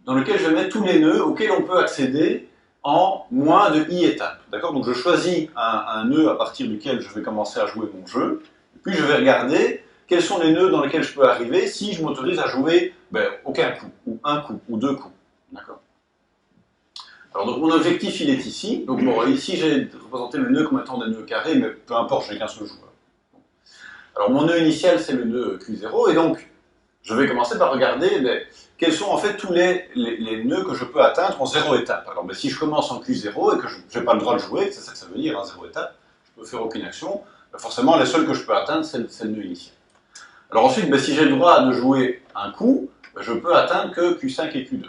dans lequel je vais mettre tous les nœuds auxquels on peut accéder en moins de I étapes. D'accord ? Donc je choisis un nœud à partir duquel je vais commencer à jouer mon jeu, et puis je vais regarder quels sont les nœuds dans lesquels je peux arriver si je m'autorise à jouer aucun coup, ou un coup, ou deux coups. D'accord ? Alors donc mon objectif il est ici, donc bon, ici j'ai représenté le nœud comme étant des nœuds carrés, mais peu importe, je n'ai qu'un seul joueur. Alors mon nœud initial c'est le nœud Q0, et donc je vais commencer par regarder quels sont en fait tous les nœuds que je peux atteindre en 0 étape. Alors si je commence en Q0 et que je n'ai pas le droit de jouer, c'est ça que ça veut dire, 0 étape, je peux faire aucune action, forcément les seuls que je peux atteindre c'est le nœud initial. Alors ensuite, si j'ai le droit de jouer un coup, je peux atteindre que Q5 et Q2.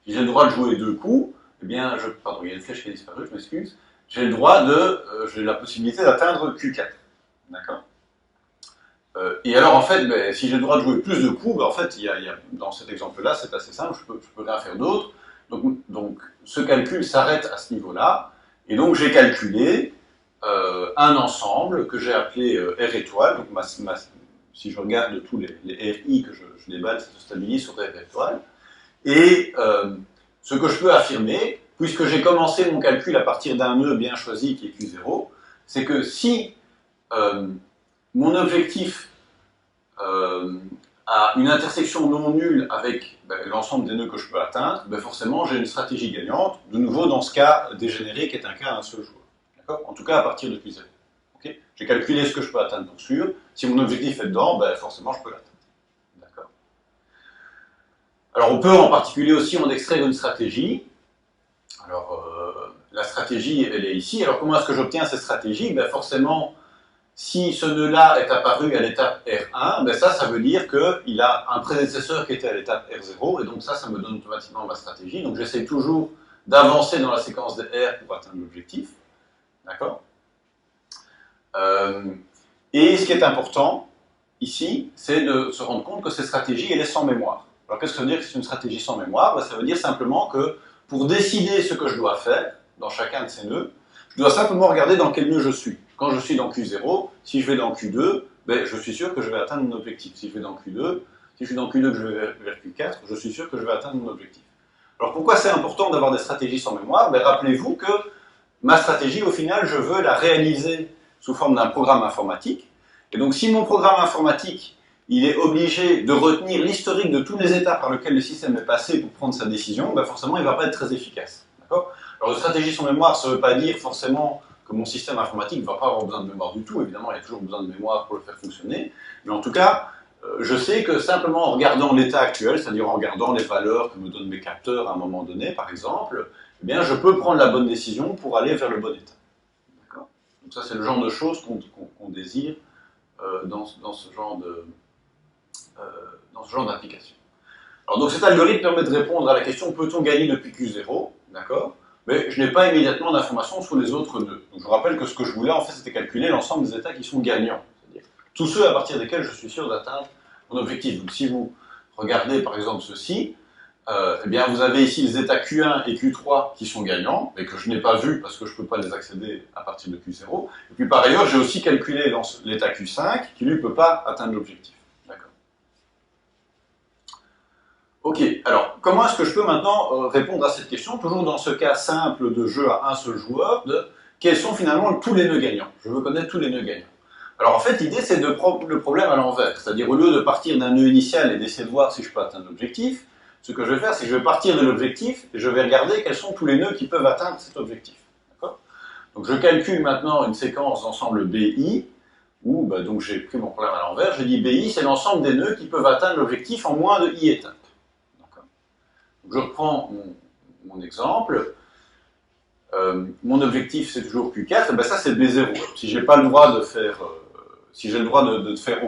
Si j'ai le droit de jouer deux coups, eh bien, pardon, il y a une flèche qui a disparu, je m'excuse, j'ai la possibilité d'atteindre Q4. D'accord ? Et alors, en fait, si j'ai le droit de jouer plus de coups, en fait, dans cet exemple-là, c'est assez simple, je peux rien faire d'autre. Donc, ce calcul s'arrête à ce niveau-là. Et donc, j'ai calculé un ensemble que j'ai appelé R étoile. Donc, si je regarde tous les RI que je déballe, ça se stabilise sur R étoile. Et ce que je peux affirmer, puisque j'ai commencé mon calcul à partir d'un nœud bien choisi qui est Q0, c'est que si mon objectif a une intersection non nulle avec l'ensemble des nœuds que je peux atteindre, forcément j'ai une stratégie gagnante, de nouveau dans ce cas dégénéré qui est un cas à un seul joueur. D'accord ? En tout cas à partir de Q0. Okay ? J'ai calculé ce que je peux atteindre pour sûr, si mon objectif est dedans, forcément je peux l'atteindre. D'accord ? Alors on peut en particulier aussi en extraire une stratégie. Alors la stratégie elle est ici, alors comment est-ce que j'obtiens cette stratégie ? Forcément, si ce nœud-là est apparu à l'étape R1, ça veut dire qu'il a un prédécesseur qui était à l'étape R0, et donc ça me donne automatiquement ma stratégie. Donc j'essaie toujours d'avancer dans la séquence de R pour atteindre l'objectif. D'accord ? Et ce qui est important, ici, c'est de se rendre compte que cette stratégie, elle est sans mémoire. Alors qu'est-ce que ça veut dire que c'est une stratégie sans mémoire ? Ça veut dire simplement que pour décider ce que je dois faire dans chacun de ces nœuds, je dois simplement regarder dans quel nœud je suis. Quand je suis dans Q0, si je vais dans Q2, je suis sûr que je vais atteindre mon objectif. Si je suis dans Q2 que je vais vers Q4, je suis sûr que je vais atteindre mon objectif. Alors pourquoi c'est important d'avoir des stratégies sans mémoire ? Rappelez-vous que ma stratégie, au final, je veux la réaliser sous forme d'un programme informatique. Et donc si mon programme informatique, il est obligé de retenir l'historique de tous les états par lesquels le système est passé pour prendre sa décision, forcément il ne va pas être très efficace. D'accord ? Alors, une stratégie sans mémoire, ça ne veut pas dire forcément que mon système informatique ne va pas avoir besoin de mémoire du tout. Évidemment, il y a toujours besoin de mémoire pour le faire fonctionner. Mais en tout cas, je sais que simplement en regardant l'état actuel, c'est-à-dire en regardant les valeurs que me donnent mes capteurs à un moment donné, par exemple, je peux prendre la bonne décision pour aller vers le bon état. D'accord ? Donc ça, c'est le genre de choses qu'on désire dans ce genre d'application. Alors, donc cet algorithme permet de répondre à la question « peut-on gagner depuis Q0 ?» D'accord ? Mais je n'ai pas immédiatement d'informations sur les autres nœuds. Donc je vous rappelle que ce que je voulais, en fait, c'était calculer l'ensemble des états qui sont gagnants. C'est-à-dire tous ceux à partir desquels je suis sûr d'atteindre mon objectif. Donc si vous regardez, par exemple, ceci, vous avez ici les états Q1 et Q3 qui sont gagnants, mais que je n'ai pas vus parce que je ne peux pas les accéder à partir de Q0. Et puis par ailleurs, j'ai aussi calculé l'état Q5 qui, lui, ne peut pas atteindre l'objectif. D'accord. Ok, alors, comment est-ce que je peux maintenant répondre à cette question, toujours dans ce cas simple de jeu à un seul joueur, de quels sont finalement tous les nœuds gagnants? Je veux connaître tous les nœuds gagnants. Alors en fait, l'idée c'est de prendre le problème à l'envers, c'est-à-dire au lieu de partir d'un nœud initial et d'essayer de voir si je peux atteindre l'objectif, ce que je vais faire, c'est que je vais partir de l'objectif et je vais regarder quels sont tous les nœuds qui peuvent atteindre cet objectif. Donc je calcule maintenant une séquence d'ensemble BI, où donc j'ai pris mon problème à l'envers, j'ai dit BI, c'est l'ensemble des nœuds qui peuvent atteindre l'objectif en moins de I étapes. Donc je reprends mon exemple. Mon objectif, c'est toujours Q4, et ben ça, c'est B0. Si j'ai pas le droit de faire, si j'ai le droit de faire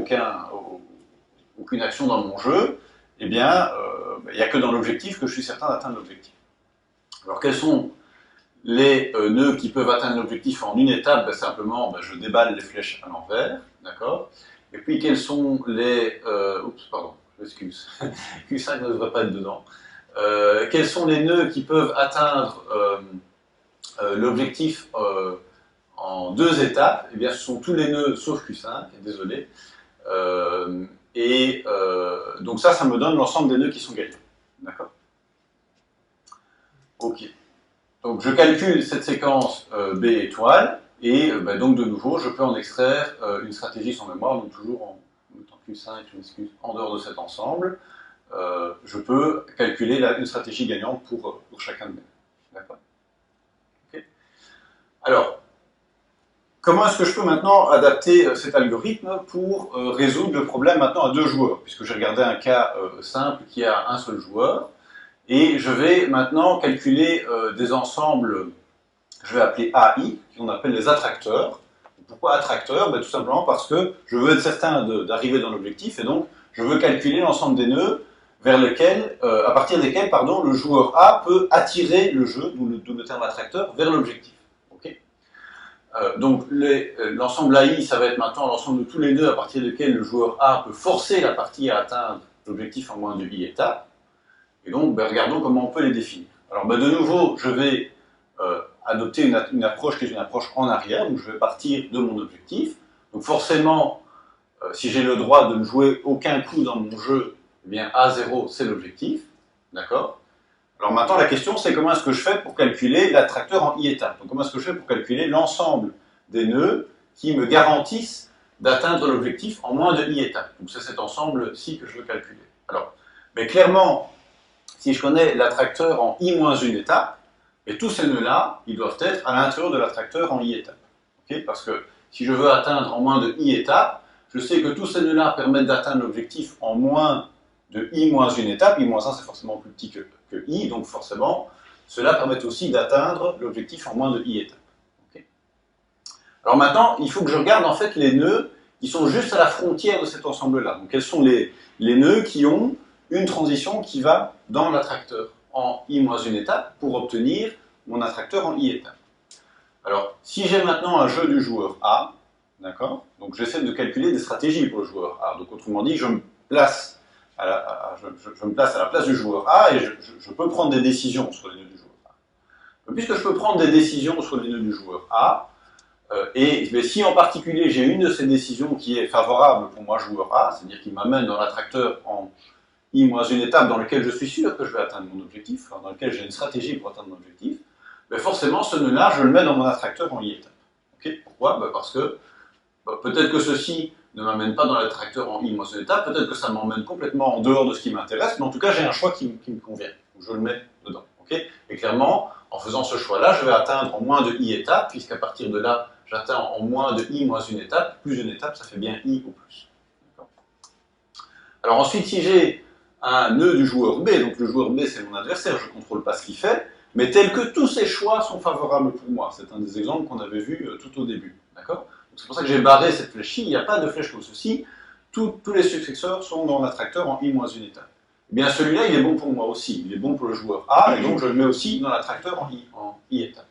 aucune action dans mon jeu, eh bien, il n'y a que dans l'objectif que je suis certain d'atteindre l'objectif. Alors, quels sont les nœuds qui peuvent atteindre l'objectif en une étape? Simplement, je déballe les flèches à l'envers, d'accord? Et puis, quels sont les... oups, pardon, je m'excuse. Q5 ne devrait pas être dedans. Quels sont les nœuds qui peuvent atteindre l'objectif en deux étapes? Eh bien, ce sont tous les nœuds sauf Q5, désolé. Donc ça me donne l'ensemble des nœuds qui sont gagnants. D'accord? Ok. Donc je calcule cette séquence B étoile, et donc de nouveau, je peux en extraire une stratégie sans mémoire, donc toujours en mettant Q5, je m'excuse, en dehors de cet ensemble. Je peux calculer une stratégie gagnante pour chacun de mes. D'accord? Okay. Alors, comment est-ce que je peux maintenant adapter cet algorithme pour résoudre le problème maintenant à deux joueurs? Puisque j'ai regardé un cas simple qui a un seul joueur, et je vais maintenant calculer des ensembles, je vais appeler AI, qu'on appelle les attracteurs. Pourquoi attracteurs? Tout simplement parce que je veux être certain d'arriver dans l'objectif, et donc je veux calculer l'ensemble des nœuds vers lequel, à partir desquels le joueur A peut attirer le jeu, d'où le terme attracteur, vers l'objectif. Okay. Donc l'ensemble AI, ça va être maintenant l'ensemble de tous les nœuds à partir desquels le joueur A peut forcer la partie à atteindre l'objectif en moins de I étapes. Et donc, regardons comment on peut les définir. Alors, de nouveau, je vais adopter une approche qui est une approche en arrière, donc je vais partir de mon objectif. Donc forcément, si j'ai le droit de ne jouer aucun coup dans mon jeu, eh bien A0, c'est l'objectif. D'accord? Alors maintenant, la question, c'est comment est-ce que je fais pour calculer l'attracteur en I étapes? Donc comment est-ce que je fais pour calculer l'ensemble des nœuds qui me garantissent d'atteindre l'objectif en moins de I étapes? Donc c'est cet ensemble-ci que je veux calculer. Alors, mais clairement, si je connais l'attracteur en I-1 étape, et tous ces nœuds-là, ils doivent être à l'intérieur de l'attracteur en I étape. Okay? Parce que si je veux atteindre en moins de I étapes, je sais que tous ces nœuds-là permettent d'atteindre l'objectif en moins de I-1 étape. I-1, c'est forcément plus petit que I, donc forcément, cela permet aussi d'atteindre l'objectif en moins de I étapes. Okay? Alors maintenant, il faut que je regarde en fait les nœuds qui sont juste à la frontière de cet ensemble-là. Donc quels sont les nœuds qui ont une transition qui va dans l'attracteur en I-1 étape pour obtenir mon attracteur en I étape. Alors, si j'ai maintenant un jeu du joueur A, d'accord, donc j'essaie de calculer des stratégies pour le joueur A. Donc autrement dit, je me place à la place du joueur A et je peux prendre des décisions sur les nœuds du joueur A. Donc, puisque je peux prendre des décisions sur les nœuds du joueur A, mais si en particulier j'ai une de ces décisions qui est favorable pour moi joueur A, c'est-à-dire qui m'amène dans l'attracteur en I-1 étape dans laquelle je suis sûr que je vais atteindre mon objectif, dans laquelle j'ai une stratégie pour atteindre mon objectif, forcément ce nœud-là, je le mets dans mon attracteur en I étape. Okay? Pourquoi? Parce que peut-être que ceci ne m'amène pas dans l'attracteur en I-1 étape, peut-être que ça m'emmène complètement en dehors de ce qui m'intéresse, mais en tout cas j'ai un choix qui me convient, donc je le mets dedans. Okay? Et clairement, en faisant ce choix-là, je vais atteindre en moins de I étapes, puisqu'à partir de là, j'atteins en moins de I moins une étape, plus une étape, ça fait bien I au plus. Alors ensuite, si j'ai un nœud du joueur B, donc le joueur B c'est mon adversaire, je ne contrôle pas ce qu'il fait, mais tel que tous ces choix sont favorables pour moi. C'est un des exemples qu'on avait vu tout au début. D'accord? C'est pour ça que j'ai barré cette flèche-ci, il n'y a pas de flèche comme ceci, tous les successeurs sont dans l'attracteur en I-1 étape. Eh bien celui-là il est bon pour moi aussi, il est bon pour le joueur A, et donc je le mets aussi dans l'attracteur en I étape.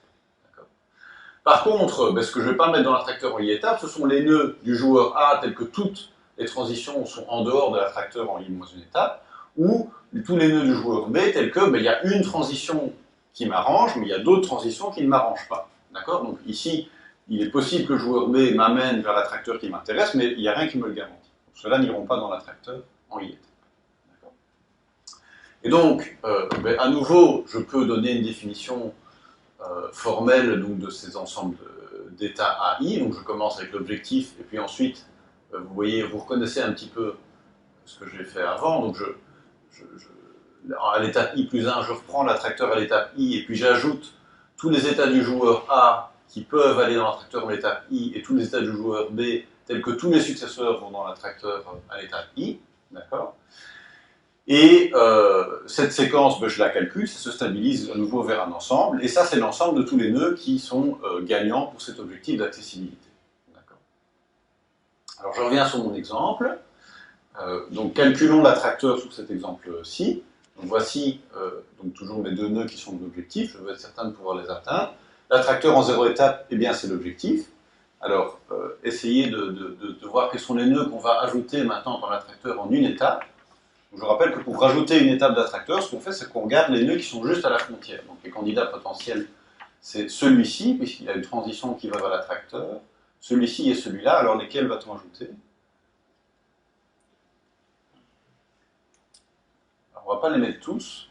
Par contre, ce que je ne vais pas mettre dans l'attracteur en I étape, ce sont les nœuds du joueur A tels que toutes les transitions sont en dehors de l'attracteur en I-1 étape, ou tous les nœuds du joueur B tels que il y a une transition qui m'arrange, mais il y a d'autres transitions qui ne m'arrangent pas. D'accord? Donc ici, il est possible que le joueur B m'amène vers l'attracteur qui m'intéresse, mais il n'y a rien qui me le garantit. Donc, ceux-là n'iront pas dans l'attracteur en I étape. D'accord? Et donc, à nouveau, je peux donner une définition formelle donc, de ces ensembles d'états AI. Donc je commence avec l'objectif, et puis ensuite, vous voyez, vous reconnaissez un petit peu ce que j'ai fait avant. Donc à l'étape I+1, je reprends l'attracteur à l'étape I, et puis j'ajoute tous les états du joueur A qui peuvent aller dans l'attracteur en l'étape I, et tous les états du joueur B telle que tous les successeurs vont dans l'attracteur à l'état I, d'accord. Et cette séquence, ben, je la calcule, ça se stabilise à nouveau vers un ensemble, et ça c'est l'ensemble de tous les nœuds qui sont gagnants pour cet objectif d'accessibilité. Alors je reviens sur mon exemple. Donc calculons l'attracteur sous cet exemple-ci. Donc voici donc toujours mes deux nœuds qui sont l'objectif, je veux être certain de pouvoir les atteindre. L'attracteur en 0 étape, eh bien c'est l'objectif. Alors essayez de voir quels sont les nœuds qu'on va ajouter maintenant dans l'attracteur en une étape. Donc, je rappelle que pour rajouter une étape d'attracteur, ce qu'on fait, c'est qu'on regarde les nœuds qui sont juste à la frontière. Donc les candidats potentiels, c'est celui-ci, puisqu'il y a une transition qui va vers l'attracteur. Celui-ci et celui-là, alors lesquels va-t-on ajouter? Alors, on ne va pas les mettre tous.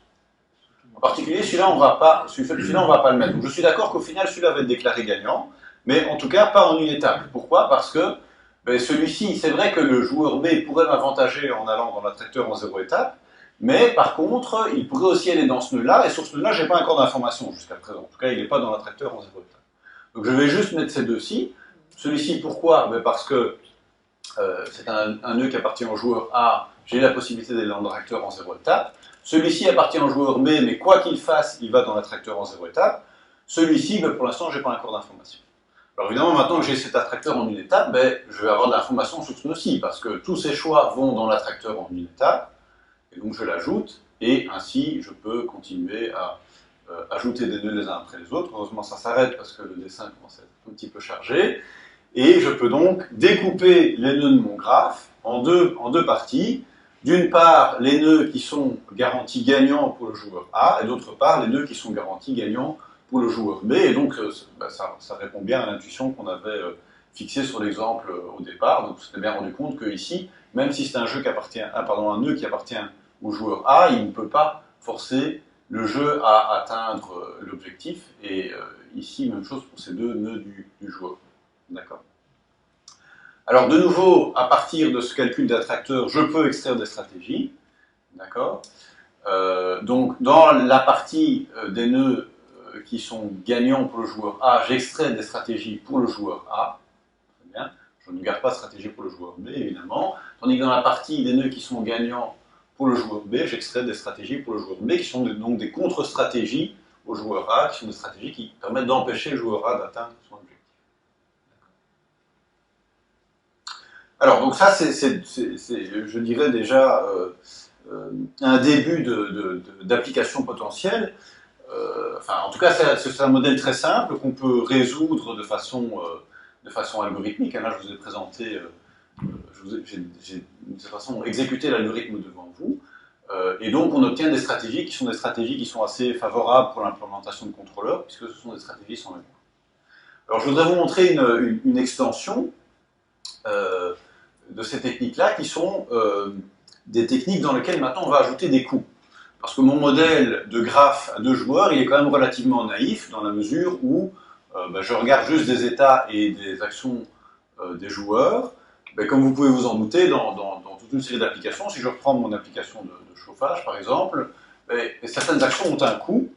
En particulier, celui-là, on ne va pas le mettre. Donc je suis d'accord qu'au final, celui-là va être déclaré gagnant, mais en tout cas, pas en une étape. Pourquoi? Parce que ben, celui-ci, c'est vrai que le joueur B pourrait m'avantager en allant dans l'attracteur en 0 étape, mais par contre, il pourrait aussi aller dans ce nœud-là, et sur ce nœud-là, je n'ai pas encore d'information jusqu'à présent. En tout cas, il n'est pas dans l'attracteur en 0 étape. Donc je vais juste mettre ces deux-ci. Celui-ci, pourquoi? Ben, parce que c'est un nœud qui appartient au joueur A, j'ai la possibilité d'aller dans l'attracteur en 0 étape. Celui-ci appartient au joueur B, mais quoi qu'il fasse, il va dans l'attracteur en 0 étape. Celui-ci, ben, pour l'instant, je n'ai pas encore d'information. Alors évidemment, maintenant que j'ai cet attracteur en une étape, ben, je vais avoir de l'information sur ce nœud-ci, parce que tous ces choix vont dans l'attracteur en une étape, et donc je l'ajoute, et ainsi je peux continuer à ajouter des nœuds les uns après les autres. Heureusement, ça s'arrête parce que le dessin commence à être un petit peu chargé, et je peux donc découper les nœuds de mon graphe en deux parties. D'une part, les nœuds qui sont garantis gagnants pour le joueur A, et d'autre part, les nœuds qui sont garantis gagnants pour le joueur B, et donc ça répond bien à l'intuition qu'on avait fixée sur l'exemple au départ. Donc on s'était bien rendu compte que ici, même si c'est un nœud qui appartient au joueur A, il ne peut pas forcer le jeu à atteindre l'objectif, et ici, même chose pour ces deux nœuds du joueur. D'accord. Alors de nouveau, à partir de ce calcul d'attracteur, je peux extraire des stratégies. D'accord. Donc dans la partie des nœuds qui sont gagnants pour le joueur A, j'extrais des stratégies pour le joueur A. Très bien. Je ne garde pas de stratégie pour le joueur B, évidemment. Tandis que dans la partie des nœuds qui sont gagnants pour le joueur B, j'extrais des stratégies pour le joueur B, qui sont donc des contre-stratégies au joueur A, qui sont des stratégies qui permettent d'empêcher le joueur A d'atteindre son objectif. Alors, donc ça, c'est je dirais déjà un début d'application potentielle. Enfin, en tout cas, c'est un modèle très simple qu'on peut résoudre de façon algorithmique. Là, je vous ai présenté, j'ai de toute façon exécuté l'algorithme devant vous. Et donc, on obtient des stratégies qui sont assez favorables pour l'implémentation de contrôleurs, puisque ce sont des stratégies sans mémoire. Alors, je voudrais vous montrer une extension de ces techniques-là, qui sont des techniques dans lesquelles maintenant on va ajouter des coûts. Parce que mon modèle de graphe à deux joueurs, il est quand même relativement naïf, dans la mesure où je regarde juste des états et des actions des joueurs. Comme vous pouvez vous en douter, dans toute une série d'applications, si je reprends mon application de chauffage, par exemple, certaines actions ont un coût,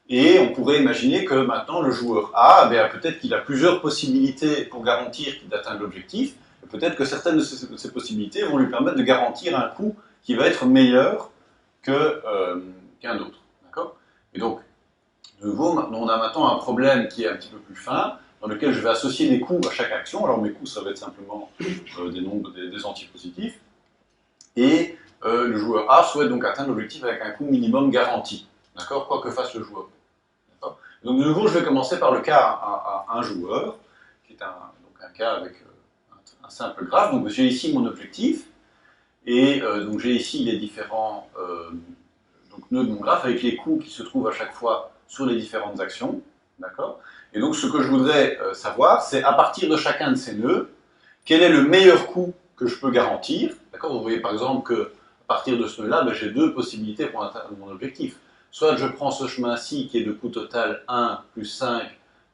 et on pourrait imaginer que maintenant le joueur A, peut-être qu'il a plusieurs possibilités pour garantir qu'il atteint l'objectif, et peut-être que certaines de ces possibilités vont lui permettre de garantir un coût qui va être meilleur qu'un autre. D'accord ? Et donc, de nouveau, on a maintenant un problème qui est un petit peu plus fin, dans lequel je vais associer des coûts à chaque action. Alors mes coûts, ça va être simplement des nombres, des antipositifs. Et le joueur A souhaite donc atteindre l'objectif avec un coût minimum garanti. D'accord ? Quoi que fasse le joueur. D'accord ? Donc de nouveau, je vais commencer par le cas à un joueur, qui est un cas avec un simple graphe. Donc j'ai ici mon objectif. Et donc j'ai ici les différents nœuds de mon graphe avec les coûts qui se trouvent à chaque fois sur les différentes actions. D'accord ? Et donc ce que je voudrais savoir, c'est à partir de chacun de ces nœuds, quel est le meilleur coût que je peux garantir. D'accord ? Vous voyez par exemple qu'à partir de ce nœud-là, j'ai deux possibilités pour atteindre mon objectif. Soit je prends ce chemin-ci qui est de coût total 1, plus 5,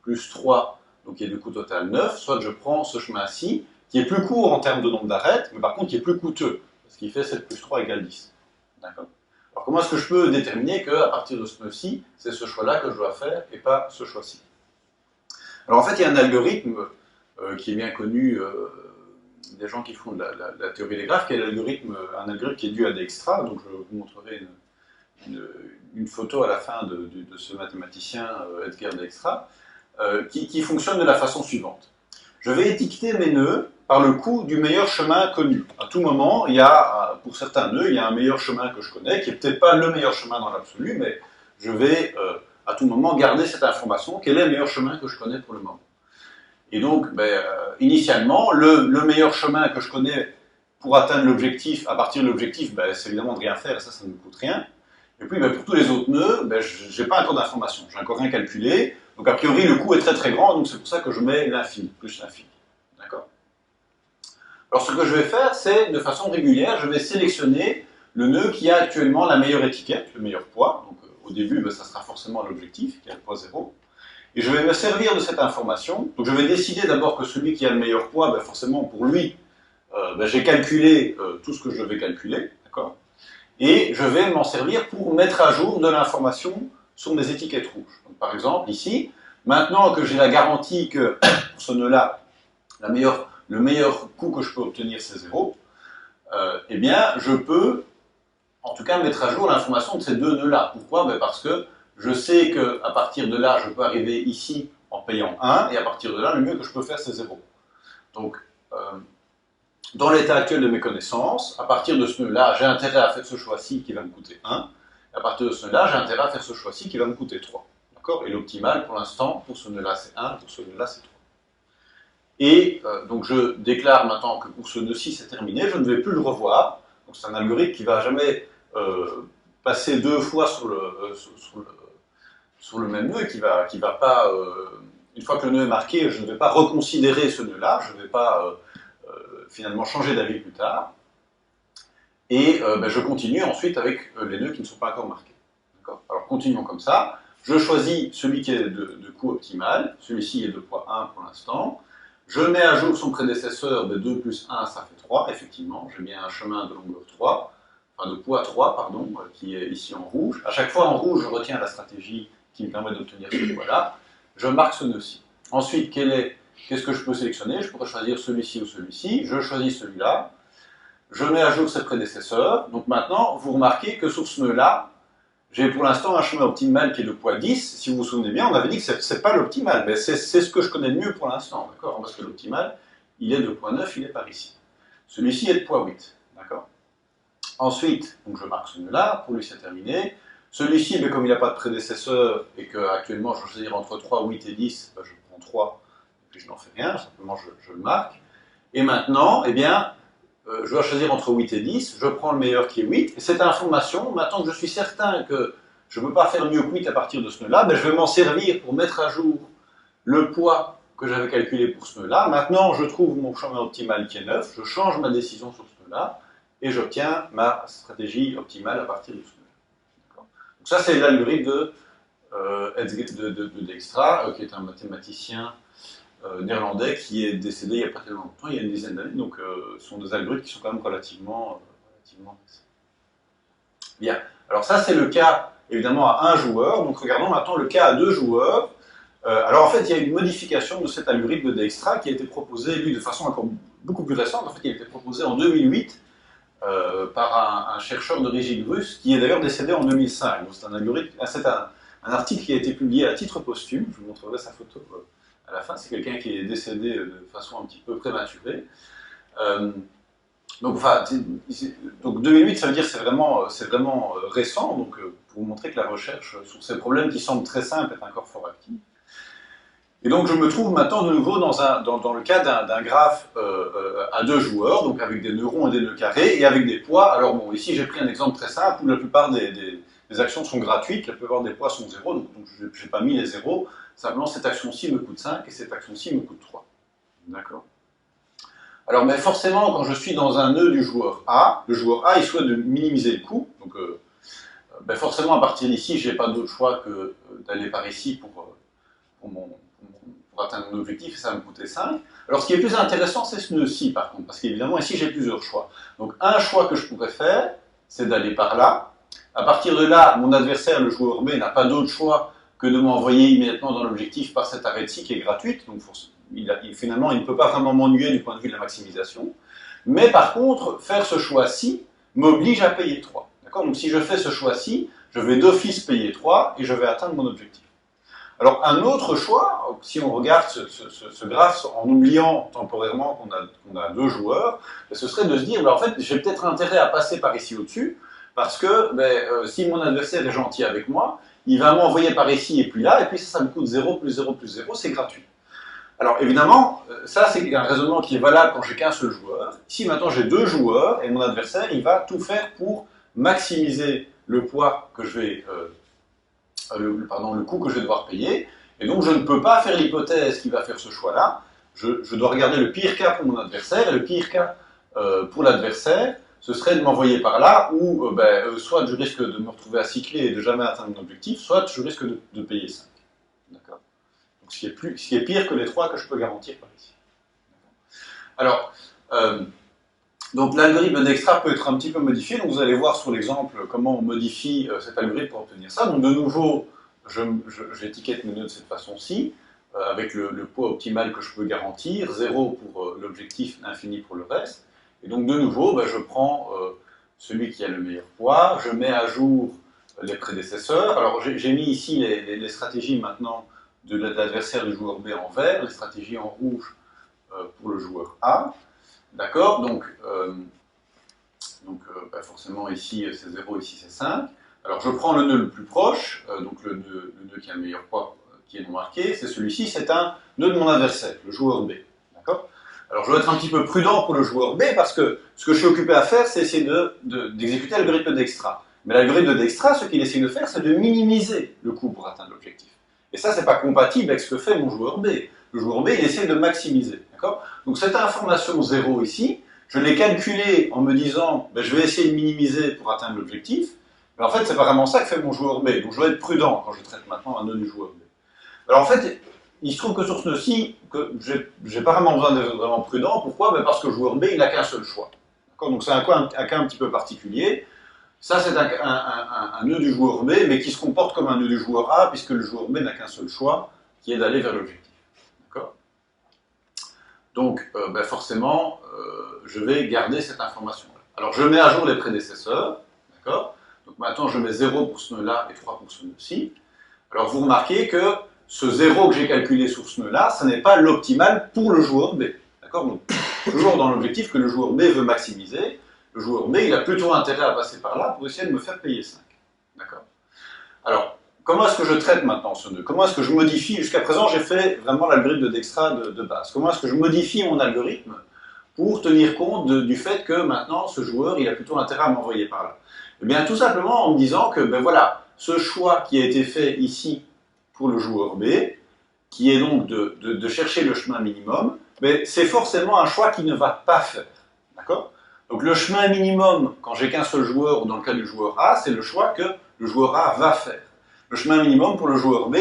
plus 3, donc qui est de coût total 9, soit je prends ce chemin-ci qui est plus court en termes de nombre d'arêtes, mais par contre qui est plus coûteux. Ce qui fait 7 plus 3 égale 10. D'accord ? Alors comment est-ce que je peux déterminer qu'à partir de ce nœud-ci, c'est ce choix-là que je dois faire et pas ce choix-ci ? Alors en fait, il y a un algorithme qui est bien connu des gens qui font de la théorie des graphes, qui est un algorithme qui est dû à Dijkstra. Donc je vous montrerai une photo à la fin de ce mathématicien Edgar Dijkstra, qui fonctionne de la façon suivante. Je vais étiqueter mes nœuds par le coût du meilleur chemin connu. À tout moment, il y a, pour certains nœuds, il y a un meilleur chemin que je connais, qui n'est peut-être pas le meilleur chemin dans l'absolu, mais je vais à tout moment garder cette information, quel est le meilleur chemin que je connais pour le moment. Et donc, initialement, le meilleur chemin que je connais pour atteindre l'objectif, à partir de l'objectif, c'est évidemment de rien faire, et ça ne me coûte rien. Et puis, pour tous les autres nœuds, je n'ai pas encore d'informations, j'ai encore rien calculé. Donc, a priori, le coût est très très grand, donc c'est pour ça que je mets l'infini, plus l'infini. D'accord ? Alors, ce que je vais faire, c'est, de façon régulière, je vais sélectionner le nœud qui a actuellement la meilleure étiquette, le meilleur poids. Donc, au début, ça sera forcément l'objectif, qui a le poids 0. Et je vais me servir de cette information. Donc, je vais décider d'abord que celui qui a le meilleur poids, forcément, pour lui, j'ai calculé tout ce que je vais calculer. D'accord ? Et je vais m'en servir pour mettre à jour de l'information sur mes étiquettes rouges. Donc, par exemple, ici, maintenant que j'ai la garantie que pour ce nœud-là, le meilleur coût que je peux obtenir, c'est 0, eh bien, je peux, en tout cas, mettre à jour l'information de ces deux nœuds-là. Pourquoi ? Parce que je sais qu'à partir de là, je peux arriver ici en payant 1, et à partir de là, le mieux que je peux faire, c'est 0. Donc, dans l'état actuel de mes connaissances, à partir de ce nœud-là, j'ai intérêt à faire ce choix-ci qui va me coûter 1, et à partir de ce nœud-là, j'ai intérêt à faire ce choix-ci qui va me coûter 3. D'accord ? Et l'optimal, pour l'instant, pour ce nœud-là, c'est 1, pour ce nœud-là, c'est 3. Et donc je déclare maintenant que pour ce nœud-ci, c'est terminé, je ne vais plus le revoir. Donc c'est un algorithme qui ne va jamais passer deux fois sur le même nœud, qui va pas, une fois que le nœud est marqué, je ne vais pas reconsidérer ce nœud-là, je ne vais pas finalement changer d'avis plus tard. Et je continue ensuite avec les nœuds qui ne sont pas encore marqués. Alors continuons comme ça. Je choisis celui qui est de coût optimal, celui-ci est de poids 1 pour l'instant. Je mets à jour son prédécesseur, 2 plus 1, ça fait 3, effectivement. J'ai bien un chemin de longueur 3, enfin de poids 3, pardon, qui est ici en rouge. À chaque fois en rouge, je retiens la stratégie qui me permet d'obtenir ce poids-là. Je marque ce nœud-ci. Ensuite, qu'est-ce que je peux sélectionner ? Je pourrais choisir celui-ci ou celui-ci. Je choisis celui-là. Je mets à jour ses prédécesseurs. Donc maintenant, vous remarquez que sur ce nœud-là, j'ai pour l'instant un chemin optimal qui est de poids 10. Si vous vous souvenez bien, on avait dit que ce n'est pas l'optimal, mais c'est ce que je connais le mieux pour l'instant, d'accord ? Parce que l'optimal, il est de poids 9, il est par ici. Celui-ci est de poids 8, d'accord ? Ensuite, donc je marque ce nœud-là, pour lui c'est terminé. Celui-ci, comme il n'a pas de prédécesseur et qu'actuellement je vais choisir entre 3, 8 et 10, je prends 3 et puis je n'en fais rien, simplement je le marque. Et maintenant, eh bien, je dois choisir entre 8 et 10, je prends le meilleur qui est 8, et cette information, maintenant que je suis certain que je ne peux pas faire mieux que 8 à partir de ce nœud-là, je vais m'en servir pour mettre à jour le poids que j'avais calculé pour ce nœud-là. Maintenant, je trouve mon chemin optimal qui est 9, je change ma décision sur ce nœud-là, et j'obtiens ma stratégie optimale à partir de ce nœud-là. Donc ça, c'est l'algorithme de Dijkstra, qui est un mathématicien néerlandais qui est décédé il n'y a pas tellement longtemps, il y a une dizaine d'années, donc ce sont des algorithmes qui sont quand même relativement récents. Bien, alors ça c'est le cas évidemment à un joueur, donc regardons maintenant le cas à deux joueurs. Alors en fait il y a une modification de cet algorithme de Dijkstra qui a été proposé, lui de façon encore beaucoup plus récente, en fait il a été proposé en 2008 par un chercheur d'origine russe qui est d'ailleurs décédé en 2005. Donc c'est un algorithme, c'est un article qui a été publié à titre posthume, je vous montrerai sa photo à la fin, c'est quelqu'un qui est décédé de façon un petit peu prématurée. Donc 2008, ça veut dire que c'est vraiment récent, donc pour vous montrer que la recherche sur ces problèmes qui semblent très simples est encore fort active. Et donc je me trouve maintenant de nouveau dans le cas d'un graphe à deux joueurs, donc avec des nœuds ronds et des nœuds carrés, et avec des poids. Alors bon, ici j'ai pris un exemple très simple où la plupart des actions sont gratuites, la plupart des poids sont 0, donc je n'ai pas mis les zéros. Simplement, cette action-ci me coûte 5 et cette action-ci me coûte 3. D'accord ? Alors, mais forcément, quand je suis dans un nœud du joueur A, le joueur A, il souhaite de minimiser le coût. Donc, forcément, à partir d'ici, je n'ai pas d'autre choix que d'aller par ici pour atteindre mon objectif, et ça va me coûter 5. Alors, ce qui est plus intéressant, c'est ce nœud-ci, par contre, parce qu'évidemment, ici, j'ai plusieurs choix. Donc, un choix que je pourrais faire, c'est d'aller par là. À partir de là, mon adversaire, le joueur B, n'a pas d'autre choix que de m'envoyer immédiatement dans l'objectif par cette arrêt-ci qui est gratuite, donc finalement, il ne peut pas vraiment m'ennuyer du point de vue de la maximisation. Mais par contre, faire ce choix-ci m'oblige à payer 3. D'accord? Donc si je fais ce choix-ci, je vais d'office payer 3 et je vais atteindre mon objectif. Alors un autre choix, si on regarde ce graphe en oubliant temporairement qu'on a 2 joueurs, ce serait de se dire, en fait, j'ai peut-être intérêt à passer par ici au-dessus, parce que si mon adversaire est gentil avec moi, il va m'envoyer par ici et puis là, et puis ça me coûte 0 plus 0 plus 0, c'est gratuit. Alors évidemment, ça c'est un raisonnement qui est valable quand j'ai qu'un seul joueur. Ici maintenant j'ai 2 joueurs, et mon adversaire, il va tout faire pour maximiser le poids que je vais... le coût que je vais devoir payer, et donc je ne peux pas faire l'hypothèse qu'il va faire ce choix-là. Je dois regarder le pire cas pour mon adversaire, et le pire cas pour l'adversaire, ce serait de m'envoyer par là, où soit je risque de me retrouver à cycler et de jamais atteindre mon objectif, soit je risque de payer 5. D'accord? Donc ce qui est pire que les 3 que je peux garantir par ici. Alors, donc l'algorithme d'Extra peut être un petit peu modifié, donc vous allez voir sur l'exemple comment on modifie cet algorithme pour obtenir ça. Donc de nouveau, j'étiquette mes nœuds de cette façon-ci, avec le poids optimal que je peux garantir, 0 pour l'objectif, infini pour le reste. Et donc de nouveau, je prends celui qui a le meilleur poids, je mets à jour les prédécesseurs. Alors j'ai mis ici les stratégies maintenant de l'adversaire du joueur B en vert, les stratégies en rouge pour le joueur A. D'accord, donc forcément ici c'est 0, ici c'est 5. Alors je prends le nœud le plus proche, donc le nœud qui a le meilleur poids, qui est non marqué, c'est celui-ci, c'est un nœud de mon adversaire, le joueur B. D'accord. Alors je dois être un petit peu prudent pour le joueur B, parce que ce que je suis occupé à faire, c'est essayer d'exécuter l'algorithme d'Extra. Mais l'algorithme d'Extra, ce qu'il essaie de faire, c'est de minimiser le coût pour atteindre l'objectif. Et ça, c'est pas compatible avec ce que fait mon joueur B. Le joueur B, il essaie de maximiser. D'accord. Donc cette information 0 ici, je l'ai calculée en me disant, je vais essayer de minimiser pour atteindre l'objectif. Mais en fait, c'est pas vraiment ça que fait mon joueur B. Donc je dois être prudent quand je traite maintenant un nœud du joueur B. Alors en fait, il se trouve que sur ce nœud-ci, j'ai pas vraiment besoin d'être vraiment prudent. Pourquoi? Parce que le joueur B, il n'a qu'un seul choix. Donc c'est un cas un petit peu particulier. Ça, c'est un nœud du joueur B, mais qui se comporte comme un nœud du joueur A, puisque le joueur B n'a qu'un seul choix, qui est d'aller vers l'objectif. D'accord? Donc, forcément, je vais garder cette information-là. Alors, je mets à jour les prédécesseurs. D'accord? Donc maintenant, je mets 0 pour ce nœud-là et 3 pour ce nœud-ci. Alors, vous remarquez que ce 0 que j'ai calculé sur ce nœud-là, ce n'est pas l'optimal pour le joueur B. D'accord? Donc, toujours dans l'objectif que le joueur B veut maximiser, le joueur B, il a plutôt intérêt à passer par là pour essayer de me faire payer 5. D'accord? Alors, comment est-ce que je traite maintenant ce nœud? Comment est-ce que je modifie? Jusqu'à présent, j'ai fait vraiment l'algorithme d'Extra de base. Comment est-ce que je modifie mon algorithme pour tenir compte du fait que maintenant, ce joueur, il a plutôt intérêt à m'envoyer par là? Eh bien, tout simplement en me disant que, voilà, ce choix qui a été fait ici pour le joueur B, qui est donc de chercher le chemin minimum, mais c'est forcément un choix qu'il ne va pas faire. D'accord? Donc le chemin minimum, quand j'ai qu'un seul joueur, ou dans le cas du joueur A, c'est le choix que le joueur A va faire. Le chemin minimum pour le joueur B,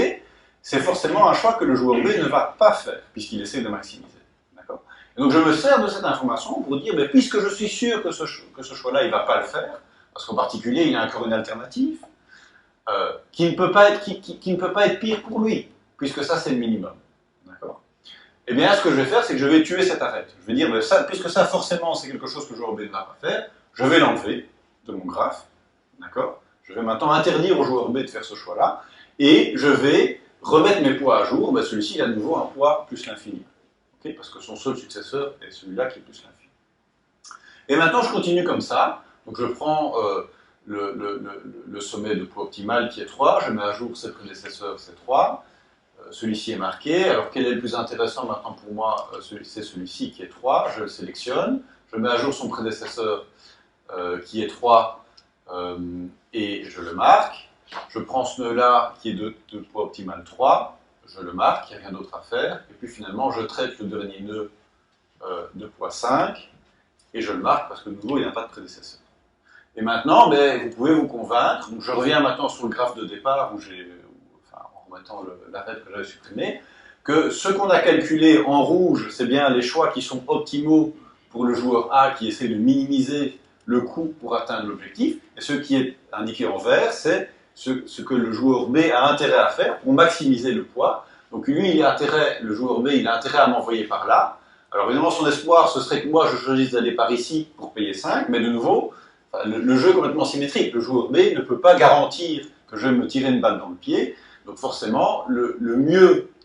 c'est forcément un choix que le joueur B ne va pas faire, puisqu'il essaie de maximiser. D'accord? Et donc je me sers de cette information pour dire, puisque je suis sûr que ce choix-là, il ne va pas le faire, parce qu'en particulier, il a encore une alternative, qui ne peut pas être pire pour lui, puisque ça, c'est le minimum. D'accord? Eh bien, ce que je vais faire, c'est que je vais tuer cette arête. Je vais dire, puisque ça, forcément, c'est quelque chose que le joueur B ne va pas faire, je vais l'enlever de mon graphe. D'accord? Je vais maintenant interdire au joueur B de faire ce choix-là, et je vais remettre mes poids à jour. Celui-ci, il a de nouveau un poids plus l'infini. Okay? Parce que son seul successeur est celui-là qui est plus l'infini. Et maintenant, je continue comme ça. Donc, je prends le sommet de poids optimal qui est 3, je mets à jour ses prédécesseurs, c'est 3. Celui-ci est marqué. Alors, quel est le plus intéressant maintenant pour moi? C'est celui-ci qui est 3. Je le sélectionne. Je mets à jour son prédécesseur qui est 3 et je le marque. Je prends ce nœud-là qui est de poids optimal 3. Je le marque, il n'y a rien d'autre à faire. Et puis finalement, je traite le dernier nœud de poids 5 et je le marque parce que de nouveau, il n'a pas de prédécesseur. Et maintenant, vous pouvez vous convaincre. Donc, je reviens maintenant sur le graphe de départ où en remettant l'arête que j'avais supprimée, que ce qu'on a calculé en rouge, c'est bien les choix qui sont optimaux pour le joueur A qui essaie de minimiser le coût pour atteindre l'objectif, et ce qui est indiqué en vert, c'est ce que le joueur B a intérêt à faire pour maximiser le poids. Donc lui, le joueur B, il a intérêt à m'envoyer par là. Alors évidemment, son espoir, ce serait que moi, je choisisse d'aller par ici pour payer 5, mais de nouveau, le jeu est complètement symétrique. Le joueur B ne peut pas garantir que je vais me tirer une balle dans le pied. Donc forcément, le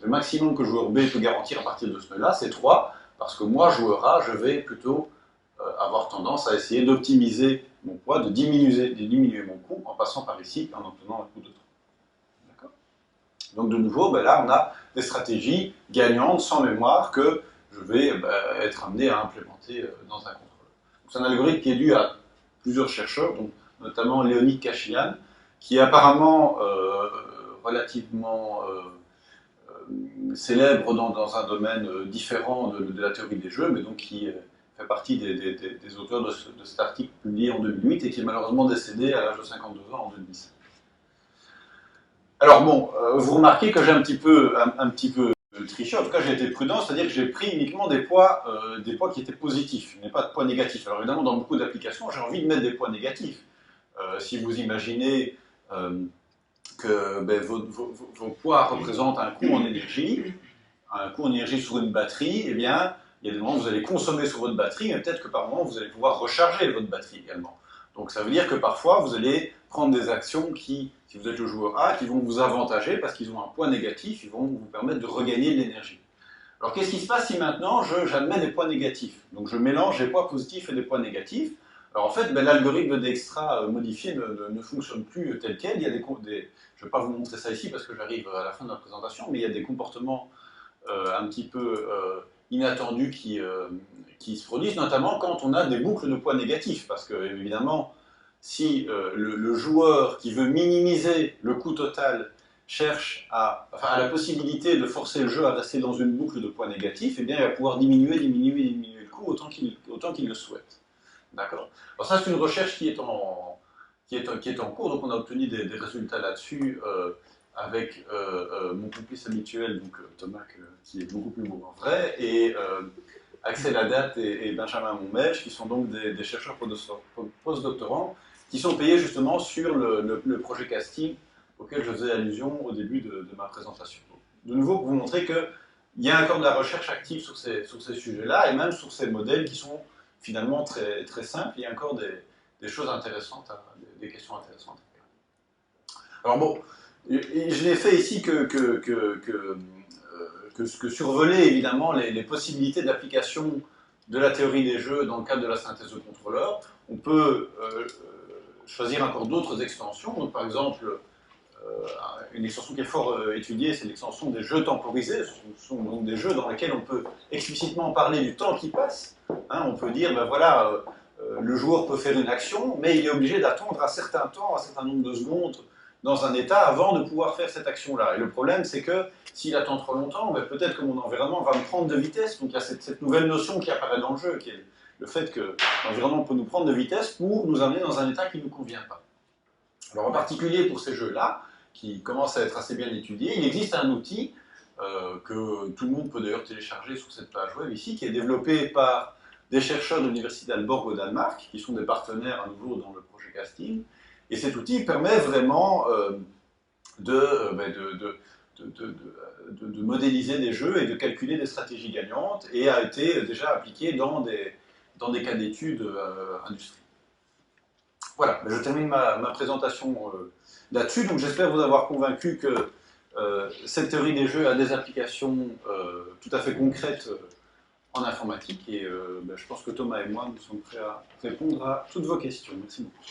maximum que le joueur B peut garantir à partir de ce nœud-là, c'est 3, parce que moi, joueur A, je vais plutôt avoir tendance à essayer d'optimiser mon poids, de diminuer mon coût en passant par ici en obtenant un coût de 3. D'accord ? Donc de nouveau, ben là, on a des stratégies gagnantes sans mémoire que je vais être amené à implémenter dans un contrôleur. C'est un algorithme qui est dû à plusieurs chercheurs, donc, notamment Leonid Kashyan, qui est apparemment relativement célèbre dans un domaine différent de la théorie des jeux, mais donc qui fait partie des auteurs de cet article publié en 2008 et qui est malheureusement décédé à l'âge de 52 ans en 2017. Alors bon, vous remarquez que j'ai un petit peu triché, en tout cas j'ai été prudent, c'est-à-dire que j'ai pris uniquement des poids qui étaient positifs, mais pas de poids négatifs. Alors évidemment, dans beaucoup d'applications, j'ai envie de mettre des poids négatifs. Si vous imaginez que vos poids représentent un coût en énergie sur une batterie, eh bien, il y a des moments où vous allez consommer sur votre batterie, mais peut-être que par moment, vous allez pouvoir recharger votre batterie également. Donc ça veut dire que parfois, vous allez prendre des actions qui, si vous êtes le joueur A, qui vont vous avantager parce qu'ils ont un poids négatif, ils vont vous permettre de regagner de l'énergie. Alors qu'est-ce qui se passe si maintenant j'admets des poids négatifs? Donc je mélange des poids positifs et des poids négatifs. Alors en fait, l'algorithme d'Extra modifié ne fonctionne plus tel quel. Il y a je ne vais pas vous montrer ça ici parce que j'arrive à la fin de la présentation, mais il y a des comportements un petit peu inattendus qui se produisent, notamment quand on a des boucles de poids négatifs. Parce que évidemment, si le joueur qui veut minimiser le coût total cherche à la possibilité de forcer le jeu à rester dans une boucle de poids négatifs, eh bien il va pouvoir diminuer le coût autant qu'il le souhaite. D'accord. Alors ça, c'est une recherche qui est en cours, donc on a obtenu des résultats là-dessus avec mon complice habituel, donc Thomas, qui est beaucoup plus beau en vrai, et Axel Adat et Benjamin Monmèche, qui sont donc des chercheurs postdoctorants, qui sont payés justement sur le projet Casting auquel je faisais allusion au début de ma présentation. De nouveau, pour vous montrer qu'il y a encore de la recherche active sur ces sujets-là, et même sur ces modèles qui sont finalement très, très simples, il y a encore des choses intéressantes, des questions intéressantes. Alors bon, je n'ai fait ici que survoler évidemment les possibilités d'application de la théorie des jeux dans le cadre de la synthèse de contrôleurs. On peut choisir encore d'autres extensions, donc par exemple, une extension qui est fort étudiée, c'est l'extension des jeux temporisés. Ce sont donc des jeux dans lesquels on peut explicitement parler du temps qui passe. Hein, on peut dire, ben voilà, le joueur peut faire une action, mais il est obligé d'attendre un certain temps, un certain nombre de secondes dans un état avant de pouvoir faire cette action-là. Et le problème, c'est que s'il attend trop longtemps, ben peut-être que mon environnement va me prendre de vitesse. Donc il y a cette nouvelle notion qui apparaît dans le jeu, qui est le fait que l'environnement peut nous prendre de vitesse pour nous amener dans un état qui ne nous convient pas. Alors en particulier pour ces jeux-là, qui commencent à être assez bien étudiés, il existe un outil que tout le monde peut d'ailleurs télécharger sur cette page web ici, qui est développé par des chercheurs de l'université d'Aalborg au Danemark, qui sont des partenaires à nouveau dans le projet Casting. Et cet outil permet vraiment de modéliser des jeux et de calculer des stratégies gagnantes, et a été déjà appliqué dans des cas d'études industrielles. Voilà, je termine ma présentation là-dessus, donc j'espère vous avoir convaincu que cette théorie des jeux a des applications tout à fait concrètes en informatique, et je pense que Thomas et moi nous sommes prêts à répondre à toutes vos questions. Merci beaucoup.